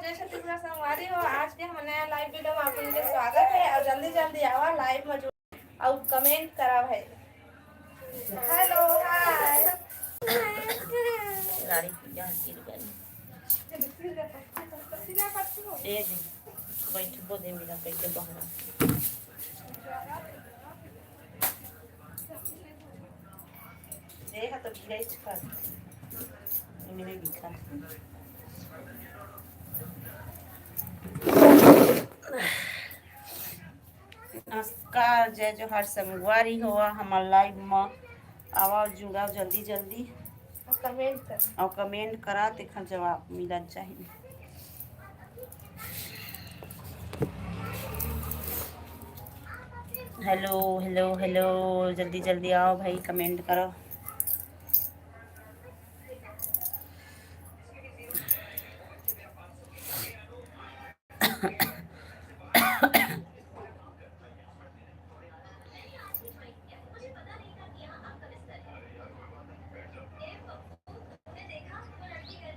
जय छत्तीसगढ़ संगवारी हो। आज के हम नया लाइव वीडियो में आपन के स्वागत है और जल्दी जल्दी आवा लाइव में जुड़ और कमेंट करा भाई। हेलो हाय गाड़ी जहाँ गिर गई दे दे बैठबो दे मेरा कैसे बहरा दे हा तो गिरे छका मेरे लिखा नमस्कार जय जोहार संगवारी हुआ हमार लाइव में आवाज जुड़ा जल्दी जल्दी और कमेंट करा तेखा जवाब मिलना चाहिए। हेलो हेलो हेलो जल्दी जल्दी आओ भाई कमेंट करो।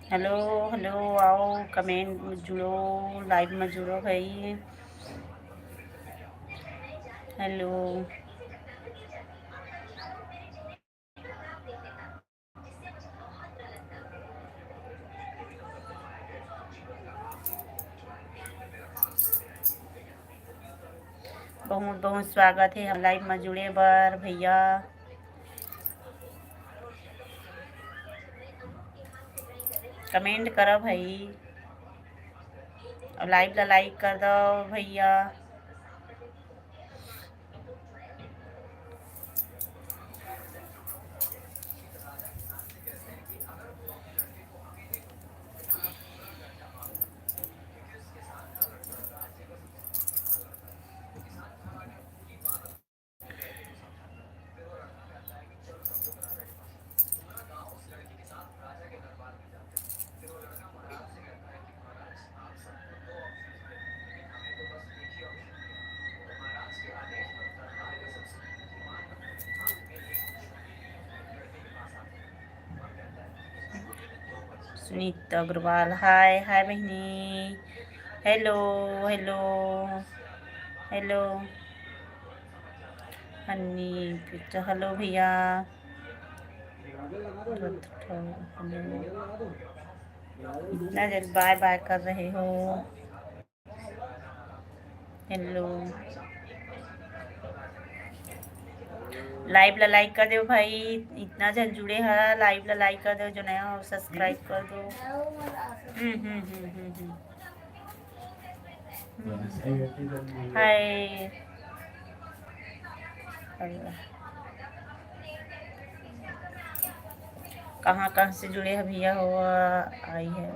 हेलो हेलो आओ कमेंट में जुड़ो लाइव में जुड़ो भाई। हेलो बहुत बहुत स्वागत है हम लाइव में जुड़े बर भैया। कमेंट करो भाई और लाइव ला लाइक कर दो भैया। सुनीता अग्रवाल हाय हाय बहनी। हेलो हेलो हेलो हनी पिता हेलो भैया। इतना जल्द बाय बाय कर रहे हो। हेलो लाइव ला लाइक कर दो भाई इतना जन जुड़े हैं लाइव ला लाइक कर दो जो नया हो सब्सक्राइब कर दो। हाय कहाँ कहाँ से जुड़े हैं भैया हो आई है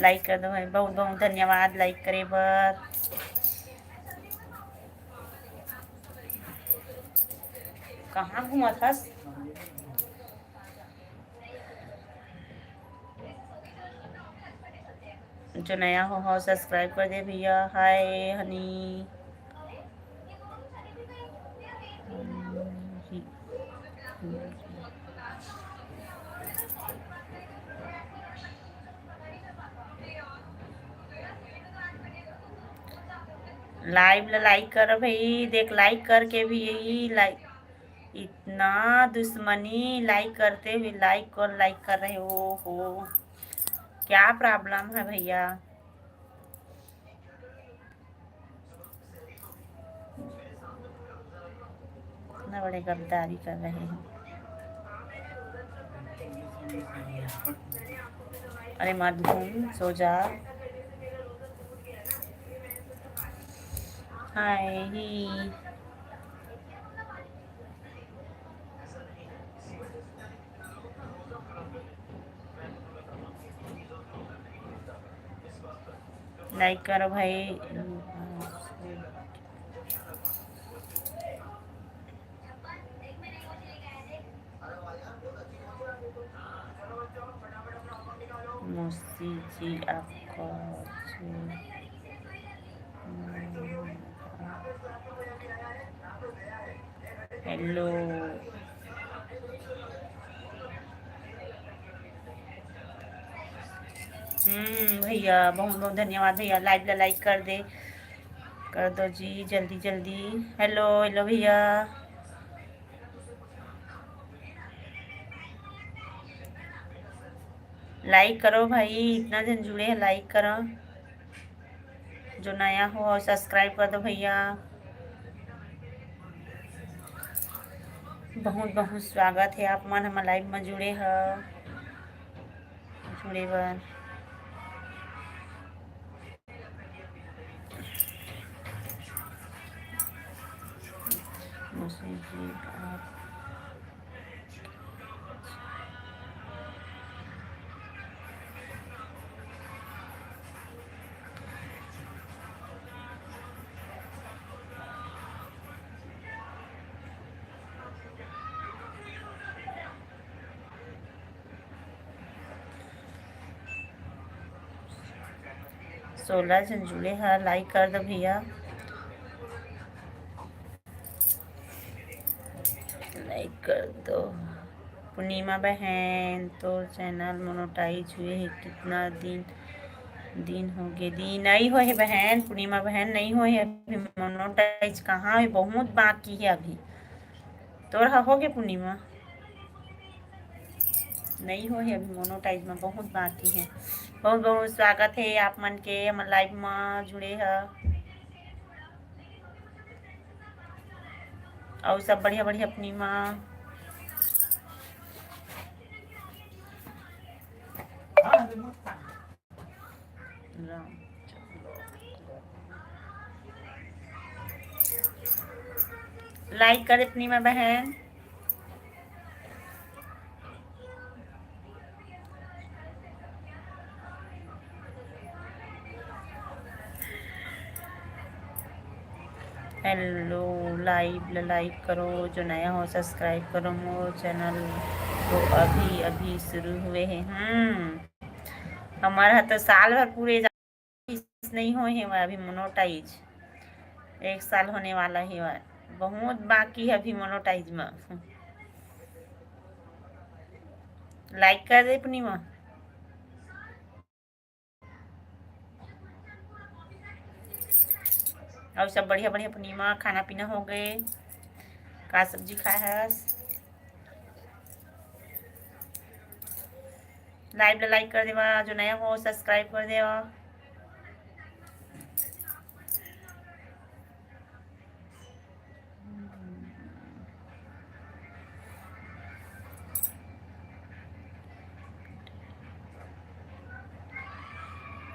लाइक कर दो भाई बहुत बहुत धन्यवाद लाइक करे बर। कहाँ घूमा था जो नया हो सब्सक्राइब कर दे भैया। हाय हनी लाइव ला लाइक करो भाई देख लाइक करके भी यही लाइक इतना दुश्मनी लाइक करते हुए लाइक कर रहे हो क्या प्रॉब्लम है भैया। इतना बड़े गद्दारी कर रहे हैं। अरे मत घूम सो जा। हाय ही लाइक करो भाई। मौसी जी आपका हेलो भैया बहुत बहुत धन्यवाद भैया। लाइव ला लाइक कर दो जी जल्दी जल्दी। हेलो हेलो भैया, लाइक करो भाई, इतना जन जुड़े हैं लाइक करो। जो नया हो और सब्सक्राइब कर दो भैया। बहुत बहुत स्वागत है आप मन हमारे लाइव में जुड़े बर। जी आप 16 जन जुड़े हैं, लाइक कर दो भैया, लाइक कर दो। पूर्णिमा बहन तो चैनल मोनेटाइज हुए है कितना दिन हो गए? दिन नहीं हो है बहन, पूर्णिमा बहन नहीं हो है अभी मोनेटाइज, कहाँ है, बहुत बाकी है अभी। तोरा हो गए पूर्णिमा? नहीं हो है अभी मोनेटाइज में, बहुत बाकी है। बहुत बहुत स्वागत है आप मन के हमारे लाइव में जुड़े है। और सब बढ़िया बढ़िया पूर्णिमा। लाइक करे पूर्णिमा बहन। हेलो, लाइक करो, जो नया हो सब्सक्राइब करो मोर चैनल। तो अभी अभी शुरू हुए हैं। हमारा तो साल भर पूरे नहीं हुए हैं अभी मोनेटाइज, 1 साल होने वाला है, बहुत बाकी है अभी मोनेटाइज में। लाइक कर दे पूर्णिमा। और सब बढ़िया बढ़िया पूर्णिमा, खाना पीना हो गए? का सब्जी खाए है? लाइव लाइक कर देवा, जो नया हो सब्सक्राइब कर देवा।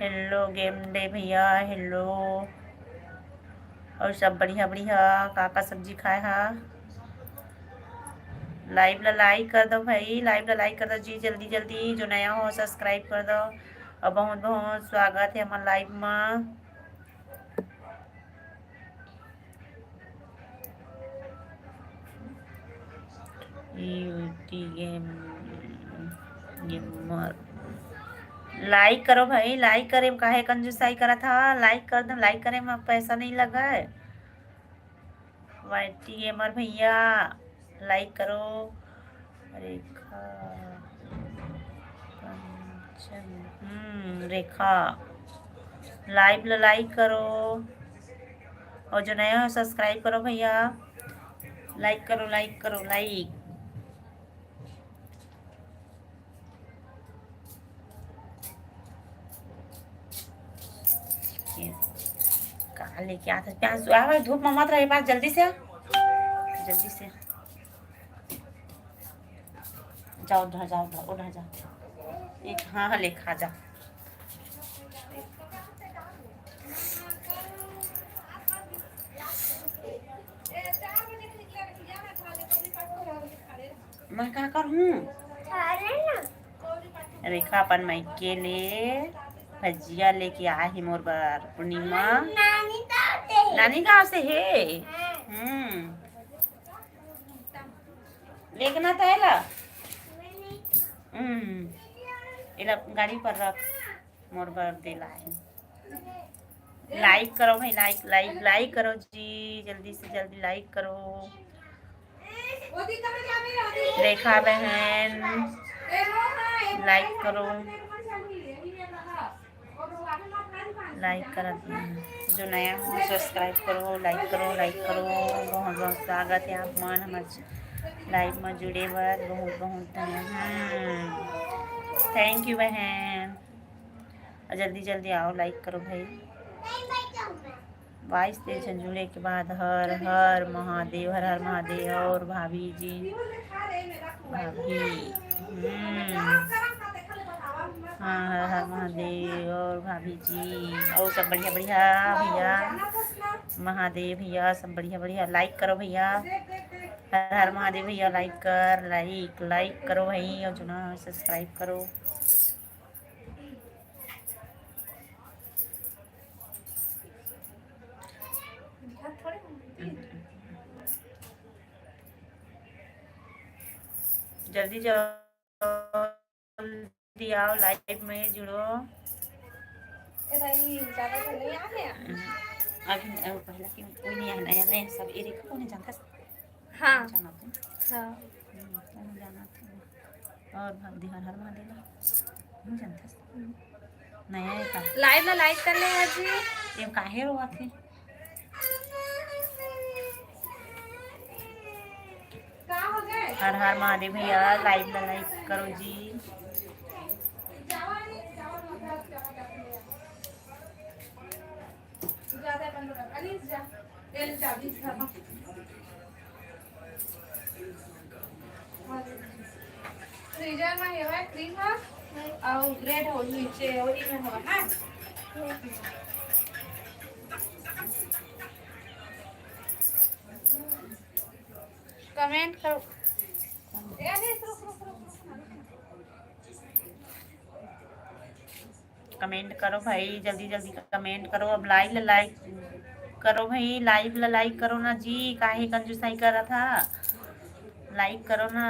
हेलो गेम डे भैया, हेलो। और सब बढ़िया बढ़िया, का सब्जी खाए हा? लाइव ला लाइक कर दो भाई, लाइव ला लाइक कर दो जी जल्दी जल्दी, जो नया हो सब्सक्राइब कर दो। और बहुत बहुत स्वागत है हमारे लाइव में। गेमर लाइक करो भाई, लाइक करे काहे कंजूसाई करा था? लाइक कर दो, लाइक करे में पैसा नहीं लगा है। वाईटी गेमर भैया लाइक करो। रेखा रेखा लाइव लाइक करो, और जो नया है सब्सक्राइब करो भैया। लाइक करो लाइक करो लाइक। कहाँ लेके आता प्याज? आवा धूप में मत रहे पास, जल्दी से जल्दी से जाओ उधर, जाओ उधर जाओ। एक हाँ ले खा जा। मैं क्या करूँ? रेखा अपन मायके ले भजिया लेके आही मोर बार। पूर्णिमा नानी गाँव से है। लेकिन तो एला एला गाड़ी पर रख, मोर बार देला है। लाइक करो भाई, लाइक करो जी, जल्दी से जल्दी लाइक करो। रेखा बहन लाइक करो। लाइक कर, जो नया हो सब्सक्राइब करो, लाइक करो, बहुत बहुत स्वागत है आप मन हमारे लाइव में जुड़े बर, बहुत बहुत थैंक यू बहन। और जल्दी जल्दी आओ, लाइक करो भाई। 22 दिन से जुड़े के बाद हर हर महादेव, हर हर महादेव। और भाभी जी, भाभी हाँ, हर हर महादेव और भाभी जी, और सब बढ़िया बढ़िया भैया, महादेव भैया, सब बढ़िया बढ़िया। लाइक करो भैया, हर हर महादेव भैया। लाइक कर, लाइक करो भाई, और जो ना सब्सक्राइब करो। जल्दी जल्दी आओ, लाइव में जुड़ो। नहीं आ गया अभी पहला कि कोई नहीं आना है, नया सब ये देखो कौन जानता। हाँ जाना था, हाँ कौन जाना था। और भाभी हर हर महादेव नहीं जानता नया है का। लाइव में लाइक कर ले जी। ये काहे रोआ थे। हर हर महादेव भैया, लाइव में लाइक करो जी। फ्रीजर में है क्रीम और ब्रेड हो नीचे वही में हो ना। कमेंट करो। कमेंट करो भाई, जल्दी जल्दी कमेंट करो। अब लाइक करो भाई, लाइव लाइक करो ना जी, काहे कंजूसाई कर रहा था। लाइक करो ना,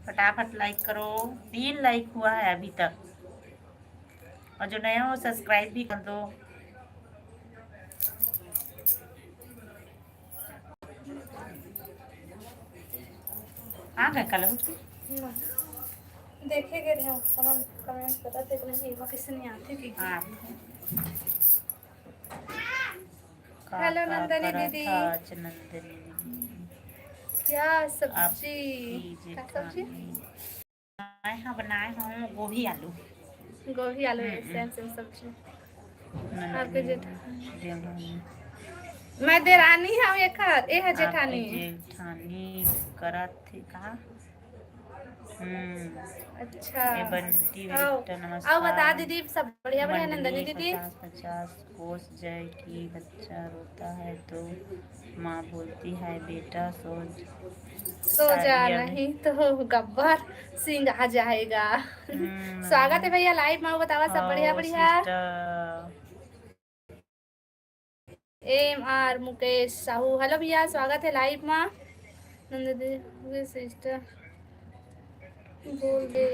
फटाफट लाइक करो। 3 लाइक हुआ है अभी तक, और जो नया हो सब्सक्राइब भी कर दो। आ गए कल देखेंगे हम कमेंट करा थे नहीं वो किसी नहीं आती थी। हेलो नंदनी दीदी, नंदनी क्या सब्जी, क्या सब्जी बनाए हूँ। गोभी आलू सेम सेम सब्जी। आपके जेठानी, मैं देरानी हूँ एक ए है जेठानी करत थी का। अच्छा ये बंटी आओ नमस्कार। बता दीदी, सब बढ़िया बढ़िया नंदनी दीदी। 50 कोस जय की बच्चा रोता है तो माँ बोलती है बेटा सो जा, नहीं तो गब्बर सिंह आ जाएगा। स्वागत है भैया लाइव में, बतावा सब बढ़िया बढ़िया। MR मुकेश साहू, हेलो भैया, स्वागत है लाइव में। नंदनी सिस्टर बोल दे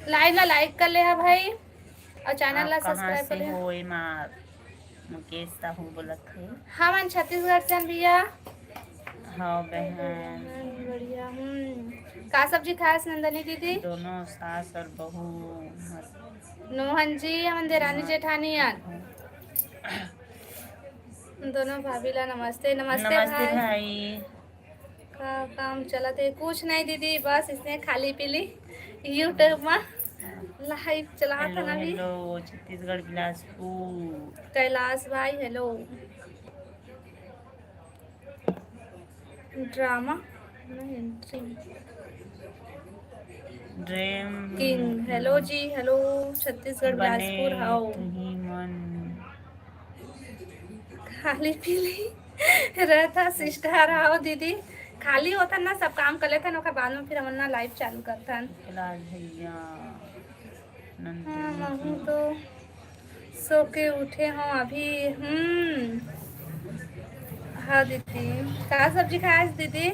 लाइव ला लाइक कर ले है भाई, और चैनल ला सब्सक्राइब कर ले। हो MR मुकेश साहू बोलत है। हाँ मन छत्तीसगढ़ से भैया। हाँ बहन बढ़िया। का सब्जी खास नंदनी दीदी? दोनों सास और बहू। नोहन जी हम देरानी जेठानी दोनों भाभी ला नमस्ते। नमस्ते भाई। का काम चला थे? कुछ नहीं दीदी, बस इसने खाली पीली यूट्यूब में लाइव चला था ना भी। हेलो छत्तीसगढ़ बिलासपुर। कैलाश भाई hello. Drama dream king hello जी, हेलो छत्तीसगढ़ बिलासपुर। हाओ खाली पीली रहता सिस्टर। आओ दीदी, खाली होता ना सब काम कर लेता ना, बाद में फिर हम ना लाइव चालू करता। हम तो सो के उठे हो अभी। हाँ दीदी, का सब्जी खाए दीदी?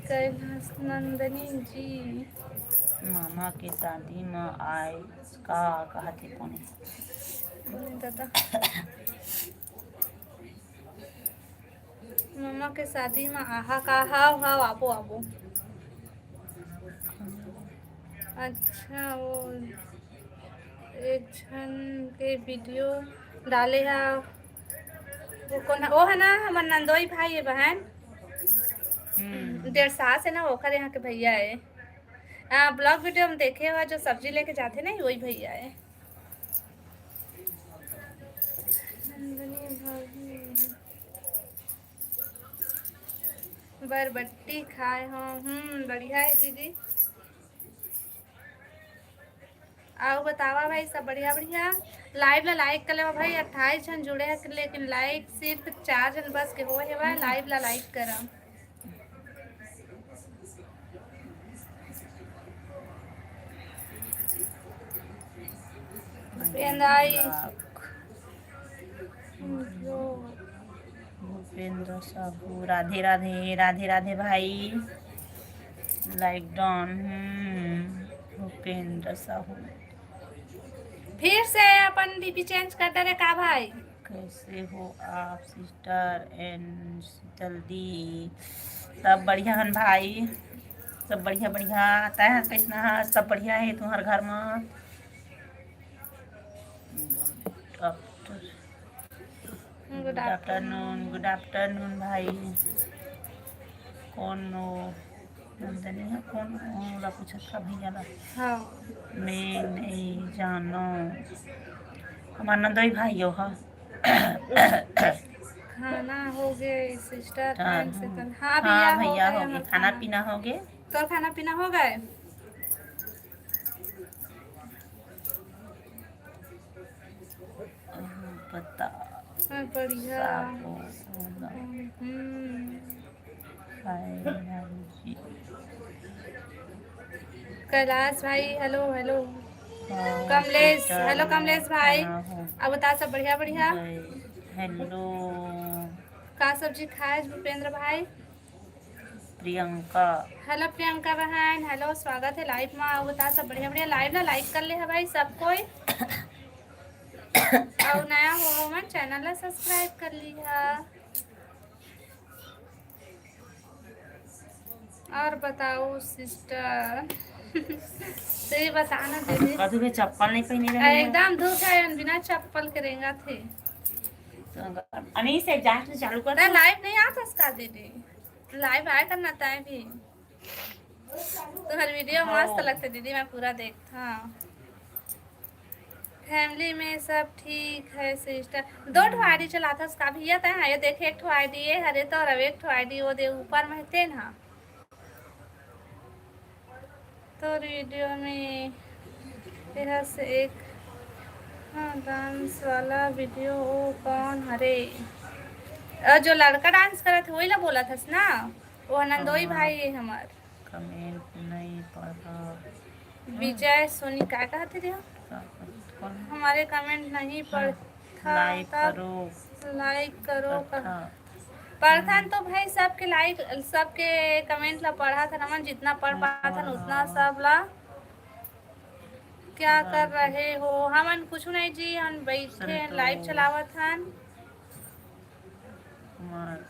कैलाश नंदनी जी मामा के शादी में आए का कहते कोने दादा। मामा के शादी में आहा का। हाँ आबो आबो। अच्छा वो एक जन के वीडियो डाले है, वो कौन है? वो है ना हमार नंदोई भाई है बहन, डेढ़ साल से ना ओकर यहाँ के भैया है। ब्लॉग वीडियो में देखे हुआ जो सब्जी लेके जाते ना वही भैया है। नंदनी भाभी बरबट्टी खाए हो? बढ़िया है दीदी। आओ बतावा भाई, सब बढ़िया बढ़िया। लाइव ला लाइक कर लेवा भाई, 28 जन जुड़े हैं लेकिन लाइक सिर्फ 4 जन बस के हो है। लाइव ला लाइक करम। भूपेंद्र साहू, राधे राधे राधे राधे भाई, लाइक डॉन। भूपेंद्र साहू फिर से अपन डीपी चेंज कर दे रे का भाई? कैसे हो आप सिस्टर एंड शीतल दी? सब बढ़िया हन भाई, सब बढ़िया बढ़िया। आता है कैसा है? सब बढ़िया है तुम्हारे घर में? गुड आफ्टरनून भाई। कौन हो? नंदनी है? कौन होला पूछत का भैया ला? हाँ मैं नहीं जानो, हमारा नंदोई भाई हो। हाँ खाना हो गए सिस्टर? हाँ हाँ भैया हो गए। खाना पीना हो गए? तो खाना पीना हो गए? पता बढ़िया। कैलाश भाई hello hello. Kamlesh hello Kamlesh भाई। अब बता सब बढ़िया बढ़िया। हेलो का सब्जी खाए भूपेंद्र भाई? प्रियंका हेलो प्रियंका बहन, हेलो स्वागत है लाइव में। अब बता सब बढ़िया बढ़िया। लाइव ना लाइक कर ले है भाई सब कोई। और नया हो मन चैनल ला सब्सक्राइब कर लिया। और बताओ सिस्टर। तो ये बताना दीदी, कदू में चप्पल नहीं पहनी रही? एकदम धूप है, बिना चप्पल के रेंगा थे। अनीस एग्जैक्ट चालू कर। लाइव नहीं आता इसका दीदी, लाइव आया करना था भी। तुम्हारी वीडियो मस्त लगता दीदी, मैं पूरा देखता। फैमिली में सब ठीक है सिस्टर। 2 ठो आईडी चलाता उसका भैया था। ये देखे एक ठो आईडी है हरे तो, और एक ठो आईडी वो दे ऊपर में थे ना। तो वीडियो में यह से एक डांस वाला वीडियो वो कौन हरे? जो लड़का डांस करा था वही ला बोला था ना, वो नंदोई भाई है हमार। कमेंट नहीं पढ़ा। विजय सोनी क्या कहते थे? हमारे कमेंट नहीं पढ़ता। लाइक करो प्रथम तो भाई सबके लाइक सबके कमेंट ला पढ़ा था ना, जितना पढ़ पाता था उतना सब ला। क्या कर रहे हो? हमन कुछ नहीं जी, हम बैठे लाइव चलावत हन।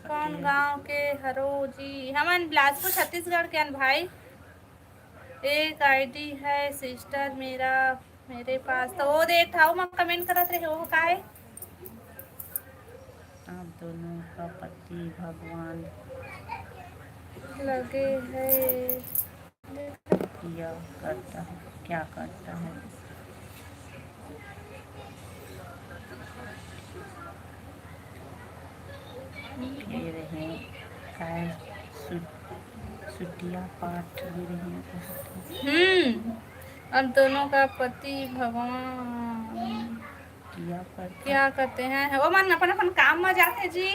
कौन गांव के हरो जी? हमन बिलासपुर छत्तीसगढ़ के हन भाई। एक आईडी है सिस्टर मेरे पास, तो वो देख था मैं कमेंट करत रहे हो का है? आप दोनों का पति भगवान लगे है। क्या करता है? ये रहे सुटिया पाठ भी रहे। अब दोनों का पति भगवान क्या करते हैं? वो मन अपन अपन काम में जाते जी।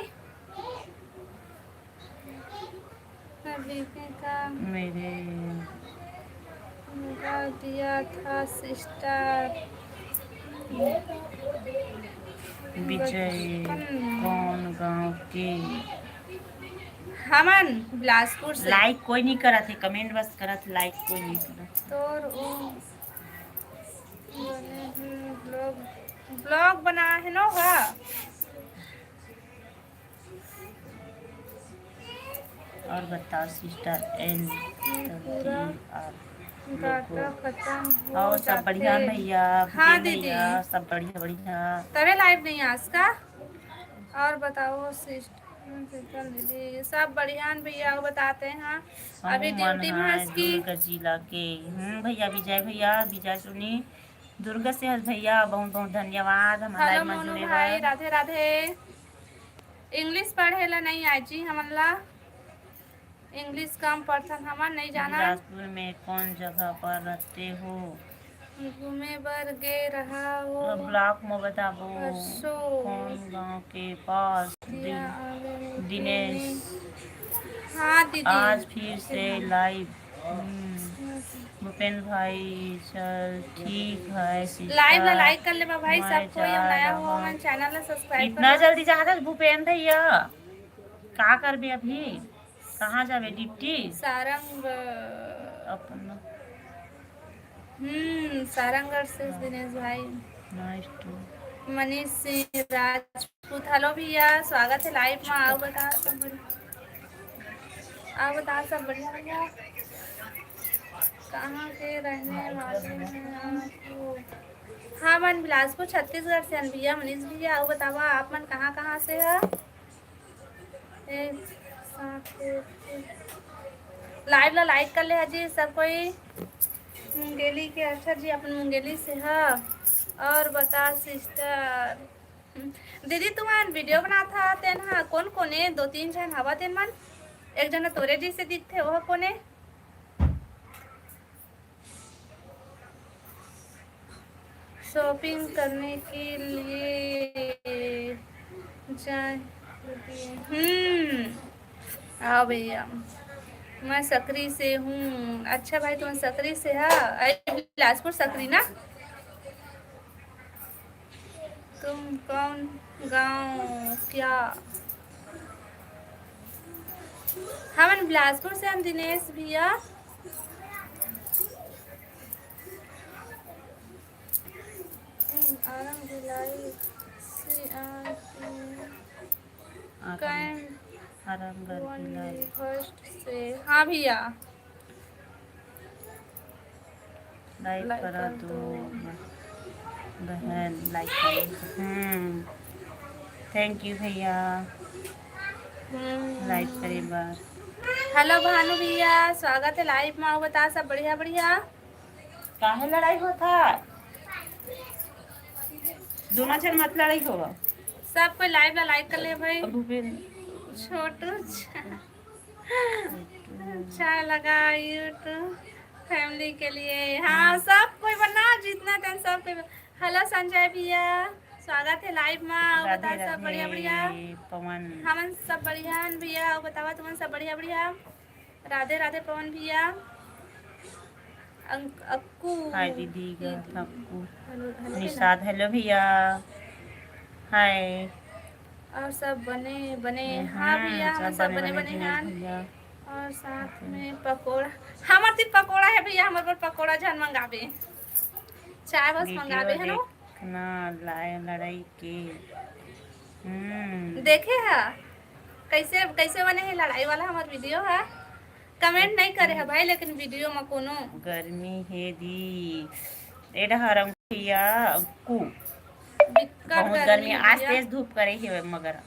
का मेरे दिया था सिस्टर विजय कौन गांव के? हमन बिलासपुर से। लाइक कोई नहीं करा थे, कमेंट बस करा थे, लाइक कोई नहीं करा। तो ब्लॉग बना है ना होगा। और बताओ सिस्टर एंड डाटा खत्म हो और सब जाते। बढ़िया भैया? हाँ भूपेन दीदी, भैया सब बढ़िया बढ़िया। तबे लाइव नहीं है आज का। और बताओ सिस्टर दीदी, सब बढ़िया न भैया, वो बताते हैं। हाँ, अभी मन ड्यूटी में है है इसकी। दुर्ग जिला के। भैया विजय भैया, विजय सुनी दुर्ग से है भैया, बहुत बहुत धन्यवाद हमारा हेलो लाइव में मोनू जुड़े भाई, बा। राधे राधे। इंग्लिश पढ़ेला नहीं आई जी हमला, इंग्लिश कम पर्सन हमार नहीं जाना। बिलासपुर में कौन जगह पर रहते हो? घूमे बर गे रहा हो। ब्लॉक में बताबो। परसों कौन गांव के पास? दिया आगे दिनेश। हाँ दीदी। आज फिर से लाइव। भूपेन भाई चल ठीक है लाइव ला सिस्टर, लाइक कर ले बा भाई, मैं सबको जा ये नया हो रहा। मन चैनल ला सब्सक्राइब इतना करो। जल्दी जा रहा भूपेन भैया? का करबे अभी? कहाँ जाबे डिप्टी? सारंग अपना सारंगढ़ से दिनेश भाई। Nice to. Manish Singh Rajput, hello भैया, स्वागत है लाइव में। आओ बता सब बढ़िया, आओ बता सब बढ़िया भैया। कहाँ के रहने वाले हैं आप? हाँ मन बिलासपुर छत्तीसगढ़ से हन भैया। मनीष भैया, आओ बतावा आप मन कहाँ कहाँ से है? लाइव ला लाइक कर ले हजी सब कोई। मुंगेली के, अच्छा जी अपन मुंगेली से है। और बता सिस्टर दीदी, तुम्हारा वीडियो बना था तेन हा कौन कोने? 2-3 जन हवा तेन मन, एक जना तोरे जी से दिखते वह कोने? शॉपिंग करने के लिए जाए। आओ भैया, मैं सकरी से हूँ। अच्छा भाई, तुम सकरी से है? बिलासपुर सकरी ना? तुम कौन गांव क्या? हम बिलासपुर से हम दिनेश भैया। आरम भिलाई से फर्स्ट से। हाँ भैया, लाइक करा दो बहन, लाइक करें। थैंक यू भैया, लाइक करे बार। हेलो भानु भैया, स्वागत है लाइव में। आओ बता सब बढ़िया बढ़िया। काहे लड़ाई होता? दोनों जन मत लड़ाई होगा। सब कोई लाइव ला लाइक कर ले भाई। भूपेन छोटू अच्छा लगा यूट्यूब फैमिली के लिए। हाँ, सब कोई बना जितना टाइम सब कोई। हेलो संजय भैया, स्वागत है लाइव में। बता सब बढ़िया बढ़िया। पवन, हमन सब बढ़िया भैया, बतावा तुमन सब बढ़िया बढ़िया। राधे राधे पवन भैया। अक्कू, हाय दीदी अक्कू। निषाद, हेलो भैया, हाय। और सब बने बने। हाँ भैया, हम सब बने बने हैं। और साथ में पकोड़ा, हमार ती पकोड़ा है भैया, हमारे पर पकोड़ा जन मंगावे, चाय बस मंगावे है ना। लड़ाई के देखे है कैसे कैसे बने है लड़ाई वाला हमार वीडियो है। कमेंट नहीं करे है भाई, लेकिन वीडियो में कोनो गर्मी है दी एडा हरम भैया अक्कू। बहुत गर्मी, आज तेज धूप करे है, मगर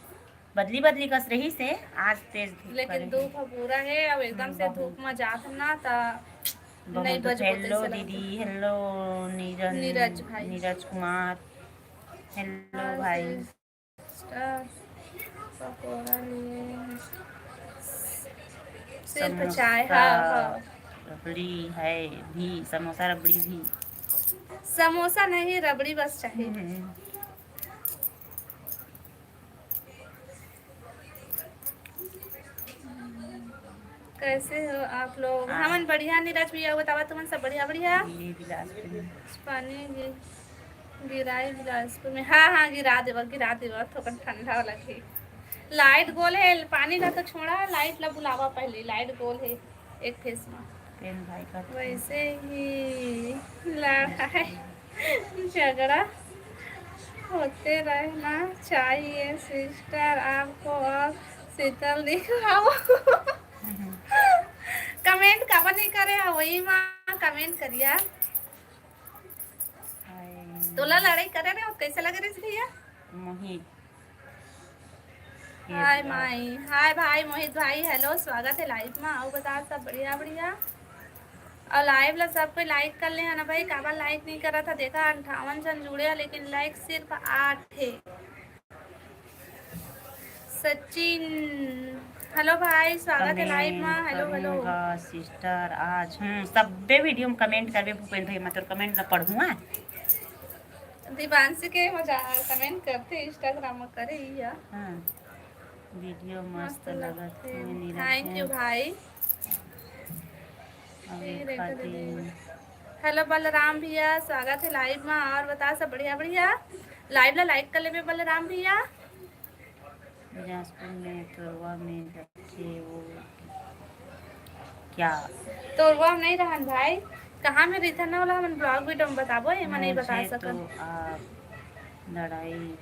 बदली बदली कस रही से आज तेज धूप, लेकिन धूप पूरा है। अब एकदम से धूप में जात ना ता नहीं बज। हेलो दीदी, हेलो नीरज भाई, नीरज कुमार, हेलो भाई। पकोड़ा लिए सिर्फ चाय। हाँ, रबड़ी है भी, समोसा रबड़ी भी। समोसा नहीं, रबड़ी बस चाहिए। कैसे हो आप लोग? हमन बढ़िया। नीरज भैया, बतावा तुमन सब बढ़िया बढ़िया। पानी गिराई बिलासपुर में। हाँ हाँ, गिरा देवा थोड़ा ठंडा लगे। लाइट गोल है, पानी ला तो छोड़ा, लाइट ला बुलावा पहले। लाइट गोल है एक फेस में। भाई का वैसे ही लड़ाई झगड़ा होते रहना चाहिए सिस्टर, आपको और शीतल दिखाओ। कमेंट कब नहीं करे, वही माँ में कमेंट करिए। हाय तोला लड़ाई करे रहे हो कैसे लगे रहे भैया? मोहित, हाय माई, हाय भाई मोहित भाई, हेलो स्वागत है लाइव में। आओ बता सब बढ़िया बढ़िया। और लाइव ला सब कोई लाइक कर ले है ना भाई। काबा लाइक नहीं करा था देखा 58 जन जुड़े लेकिन लाइक सिर्फ 8 है। सचिन हेलो भाई स्वागत है लाइव में। हेलो हेलो सिस्टर आज सबे वीडियो में कमेंट करबे भूपेंद्र भाई, मैं तो कमेंट ला पढ़ूँ। दिवांशी के मजा कमेंट करते इंस्टाग्राम में करे या हाँ वीडियो मस्त लगत है। थैंक यू भाई। खातिर हेलो बलराम भैया स्वागत है लाइव में। और बता सब बढ़िया बढ़िया। लाइव ला लाइक कर ले बलराम भैया। बिलासपुर में तोरवा में रखे वो क्या? तोरवा नहीं रहन भाई, कहाँ में रही था ना वाला हम ब्लॉग वीडियो में बताबो ये मैं नहीं बता सकन। तो आप लड़ाई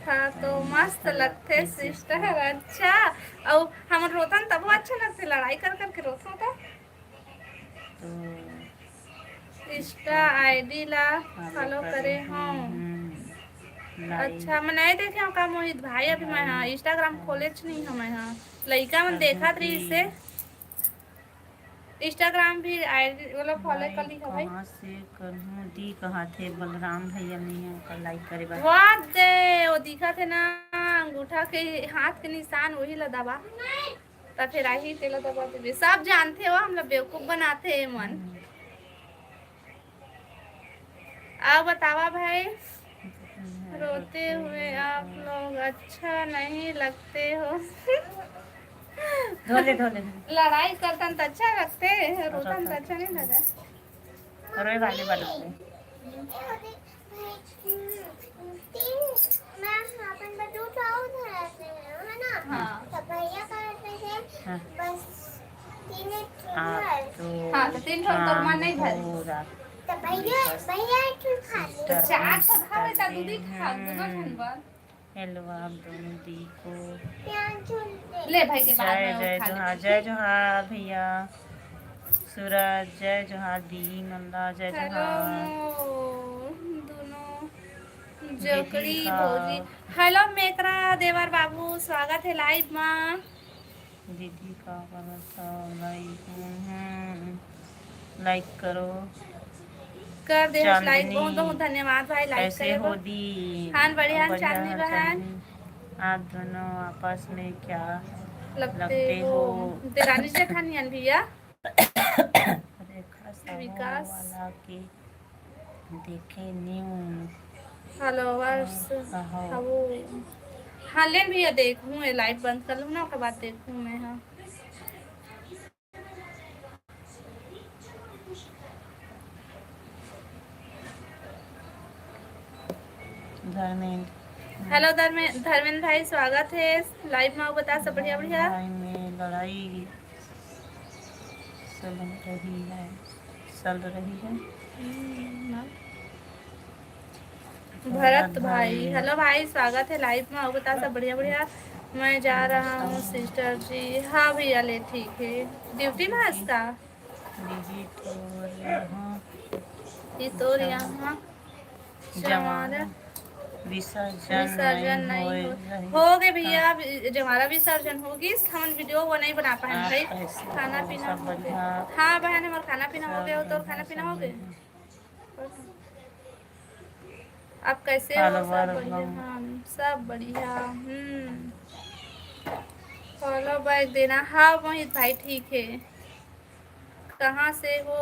था तो मस्त लगते सिस्टर। अच्छा और हम रोतन तब अच्छा लगते, लड़ाई कर कर के रोता था। तो इंस्टा आईडी ला फॉलो करे हम। अच्छा मैं नहीं देखे हूँ का मोहित भाई, अभी मैं हाँ इंस्टाग्राम खोले नहीं हूँ मैं। हाँ लड़का मैं देखा रही इसे इंस्टाग्राम भी आईडी वाला फॉलो कर ली है भाई। कहाँ से करूँ दी कहाँ थे बलराम भैया नहीं है का लाइक करे बस। वाह दे वो दिखा थे ना अंगूठा के हाथ के निशान वही ला दबा तो फिर आई तेला दबा दे। सब जानते हो हम लोग बेवकूफ बनाते हैं मन। अब बतावा भाई रोते हुए आप लोग अच्छा नहीं लगते हो। धोले धोले लड़ाई करतन तो अच्छा लगते, रोतन तो अच्छा नहीं लगा। रोए वाले वाले हाँ तो 3 ठोक तो मन नहीं भर तो चार तो खावे ता दूधी खा दोनों ठन। हेलो आप दोनों दी को ले भाई के बाद जय में जय खा जोहार, जय जोहार भैया सूरज, जय जोहार दी मल्ला, जय जोहार दोनों जोकड़ी भौजी। हेलो मेकरा देवर बाबू स्वागत है लाइव में। दीदी का लाइक करो कर दे लाइक। बहुत बहुत धन्यवाद भाई लाइक कैसे हो दी? हाँ बढ़िया चांदनी बहन। आप दोनों आपस में क्या लगते हो? देरानी जेठानी भैया विकास वाला के देखे न्यू फॉलोवर्स हाँ ले भैया देखूँ लाइव बंद कर लूँ ना उसके बाद देखूँ मैं। हाँ धर्मेंद्र हेलो धर्मेंद्र भाई स्वागत है लाइव में। बता सब बढ़िया बढ़िया। में लड़ाई चल रही है। भरत भाई हेलो भाई स्वागत है लाइव में। बता सब बढ़िया बढ़िया। मैं जा रहा हूँ सिस्टर जी। हाँ भैया ले ठीक है ड्यूटी में इसका तो यहाँ जमारा विसर्जन नहीं हो गए भैया। जमारा विसर्जन होगी हम वीडियो वो नहीं बना पाए भाई। खाना पीना हो गया। हाँ बहन हमारा खाना पीना हो गया। तो खाना पीना हो गया। आप कैसे हो? सब बढ़िया। हाँ सब बढ़िया। फॉलो बैक देना। हाँ मोहित भाई ठीक है। कहाँ से हो?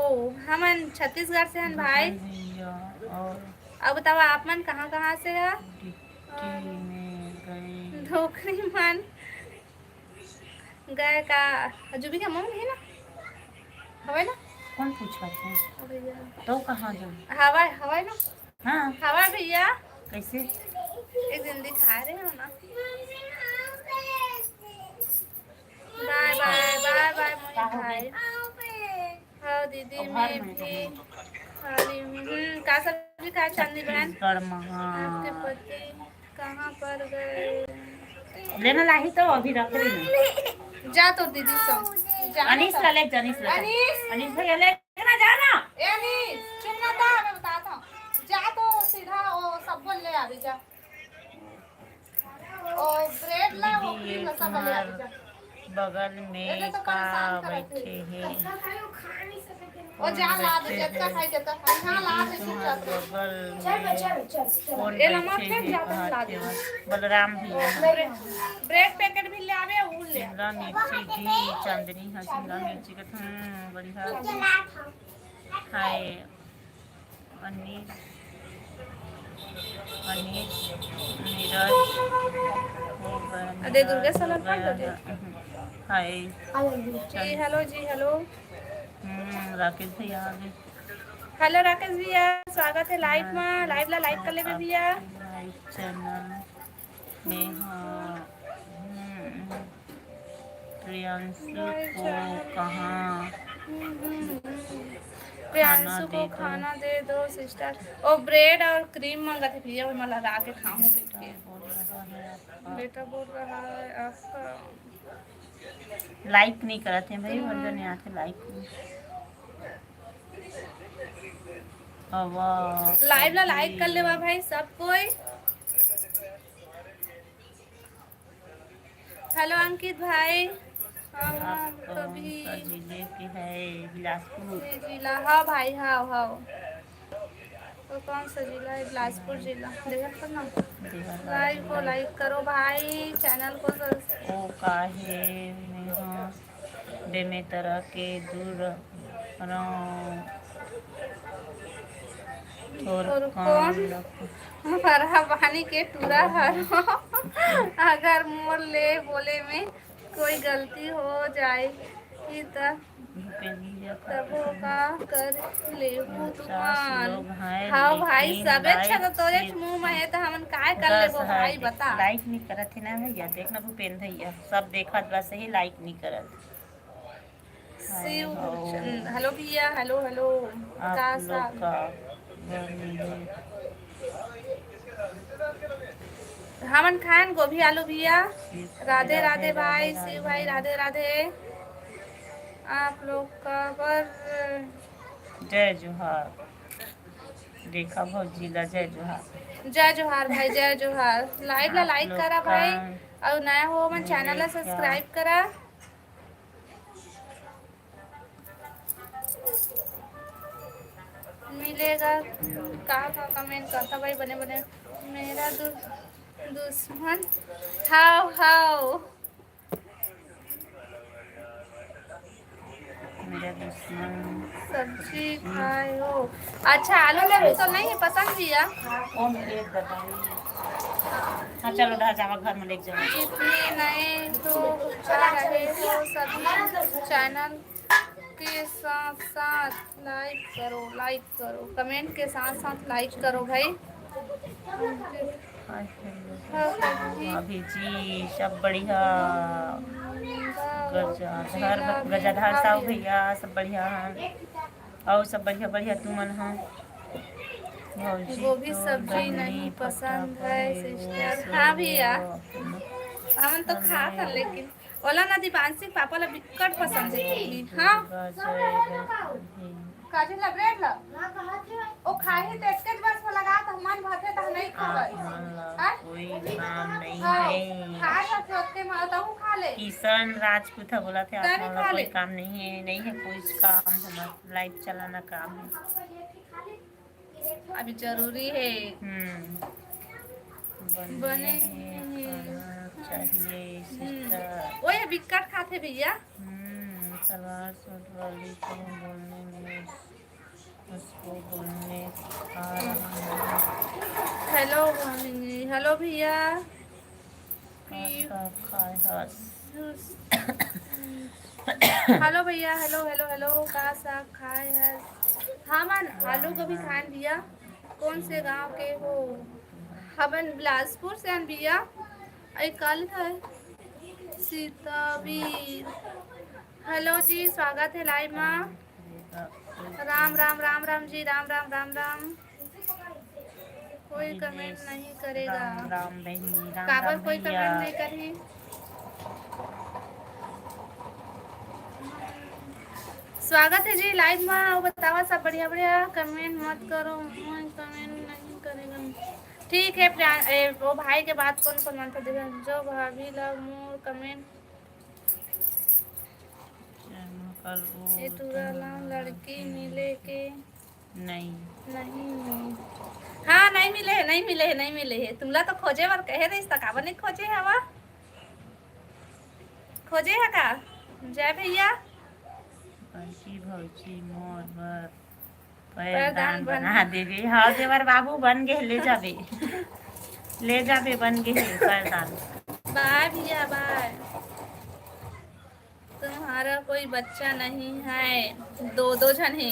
हम छत्तीसगढ़ से हैं भाई। अब बताओ आप मन कहाँ से है? धोखरी मन गए का जुबी का मन है ना हवाई ना कौन पूछा था तो कहाँ जाऊँ? हवाई हवाई ना। हाँ हवा भैया कैसे एक दिन दिखा रहे हो ना। बाय बाय बाय बाय मोहित भाई। हाँ दीदी मैं भी का सब्जी खा चांदी बहन। आपके पति कहाँ पर गए? लेना लाही तो अभी रख रही जा तो दीदी सब अनीस ला ले, अनीस ला, अनीस भैया ले ना जाना। ए अनीस चुप ना था, मैं बताता हूँ। जा तो सीधा वो सब बोल ले अभी जा। ओ ब्रेड ला वो दीदी ये क्रीम ला सब ले अभी जा। बगल में का बैठे हैं, ओ जा ला दे जत्ता खाई जत्ता खाई। हां ला दे चुपचाप रह। बगल चल में चल कौन ए लम्हा बैठे फेंक हैं जाता ला कहते दे। हैं बलराम भैया। ब्रेड पैकेट भी ले आवे उ ले। शिमला मिर्ची भी चांदनी है, शिमला मिर्ची का बढ़िया। हाय अनीस, अनीस नीरज अरे दुर्गा सलाम कर दे। हाय जी हेलो जी हेलो। राकेश भैया आ गए। हेलो राकेश भैया, स्वागत है लाइव में। लाइव ला लाइक कर ले भैया। लाइव चैनल में हाँ। प्रियांशु को कहाँ प्रियांशु को खाना दे दो सिस्टर। और ब्रेड और क्रीम मंगा थे भैया, मैं लगा के खाऊं बेटा बोल रहा है आपका। लाइक नहीं करते भाई, बंदे नहीं आते लाइक। लाइव ला लाइक कर ले भाई सब कोई। हेलो अंकित भाई। हाँ कभी जिले की है बिलासपुर जिला। हाँ भाई हाँ हाँ। तो कौन सा जिला है? बिलासपुर जिला। देखा करना लाइव को लाइक करो भाई, चैनल को ओ काहे में बेमेतरा के दूर और कौन हरा पानी के टूरा हर अगर मोर ले बोले में कोई गलती हो जाए तब का कर ले तुमान। हाँ भाई सब अच्छा तो तोरे मुंह में है तो हमन काय कर ले वो भाई बता। लाइक नहीं करत है ना भैया, देखना भूपेंद्र भैया सब देखत बस ही लाइक नहीं करत। शिव हेलो भैया हेलो हेलो। हमन खान गोभी आलू भैया। राधे राधे भाई शिव भाई, राधे राधे। आप लोग का पर जय जोहार देखा भौजी ला, जय जोहार। जय जोहार भाई, जय जोहार। लाइव ला लाइक करा भाई, और नया हो मन चैनल ला सब्सक्राइब करा। मिलेगा का कमेंट करता भाई बने बने। मेरा दुश्मन हाउ हाउ मेरा दुश्मन सब्जी खाए हो। अच्छा आलू लगी तो नहीं है पसंद भैया। हाँ चलो ढा जावा घर में लेके जाओ। जितने नए तो जा रहे हो सभी चैनल के साथ साथ लाइक करो कमेंट के साथ साथ लाइक करो भाई। अभी जी सब बढ़िया। गजाधार साहब भैया सब बढ़िया हैं, और सब बढ़िया बढ़िया तुमन हैं। गोभी सब्जी नहीं पसंद है सिस्टर। हाँ भैया हम तो खा कर, लेकिन ओला ना दीपांशी पापा ला बिकट पसंद है। हाँ काजी ला ब्रेड ला ओ खाही तो एक बस में लगा तो मन भरते तो नहीं खाए। कोई काम नहीं है। खा सकते होते मैं तो खा ले। किशन राजपूत बोला थे आप कोई काम नहीं है कोई काम, हमारा लाइव चलाना काम है अभी जरूरी है। बने चाहिए सिस्टर। वो ये बिकट खाते भैया। सलवार सूट वाली को बोलने में उसको बोलने आ रहा है। हेलो भैया। हेलो भैया हेलो हेलो हेलो। का साग खाए है? हाँ मन आलू को भी खाए भैया। कौन से गांव के हो? हमन बिलासपुर से हैं भैया। कल है सीतावीर। हेलो जी स्वागत है लाइव में। राम राम राम राम जी, राम राम राम राम। कोई कमेंट नहीं करेगा। राम बहनी काबर कोई कमेंट नहीं करी। स्वागत है जी लाइव में। आओ बतावा सब बढ़िया बढ़िया। कमेंट मत करो, मैं कमेंट नहीं करेगा। ठीक है वो भाई के बाद कौन कौन मनता देगा जो भाभी ला मोर कमेंट ये तुरा ला लड़की मिले के नहीं नहीं। हाँ नहीं मिले है, नहीं मिले है, नहीं मिले है। तुमला तो खोजे वर कहे रही काबर नहीं खोजे हवा खोजे है का जय भैया बंसी भौजी मोर बर पैरदान बना देवे। हाँ देवर बाबू बन गए, ले जाबे ले जाबे, बन गए पैरदान। बाय भैया बाय। तुम्हारा कोई बच्चा नहीं है? दो दो जन है,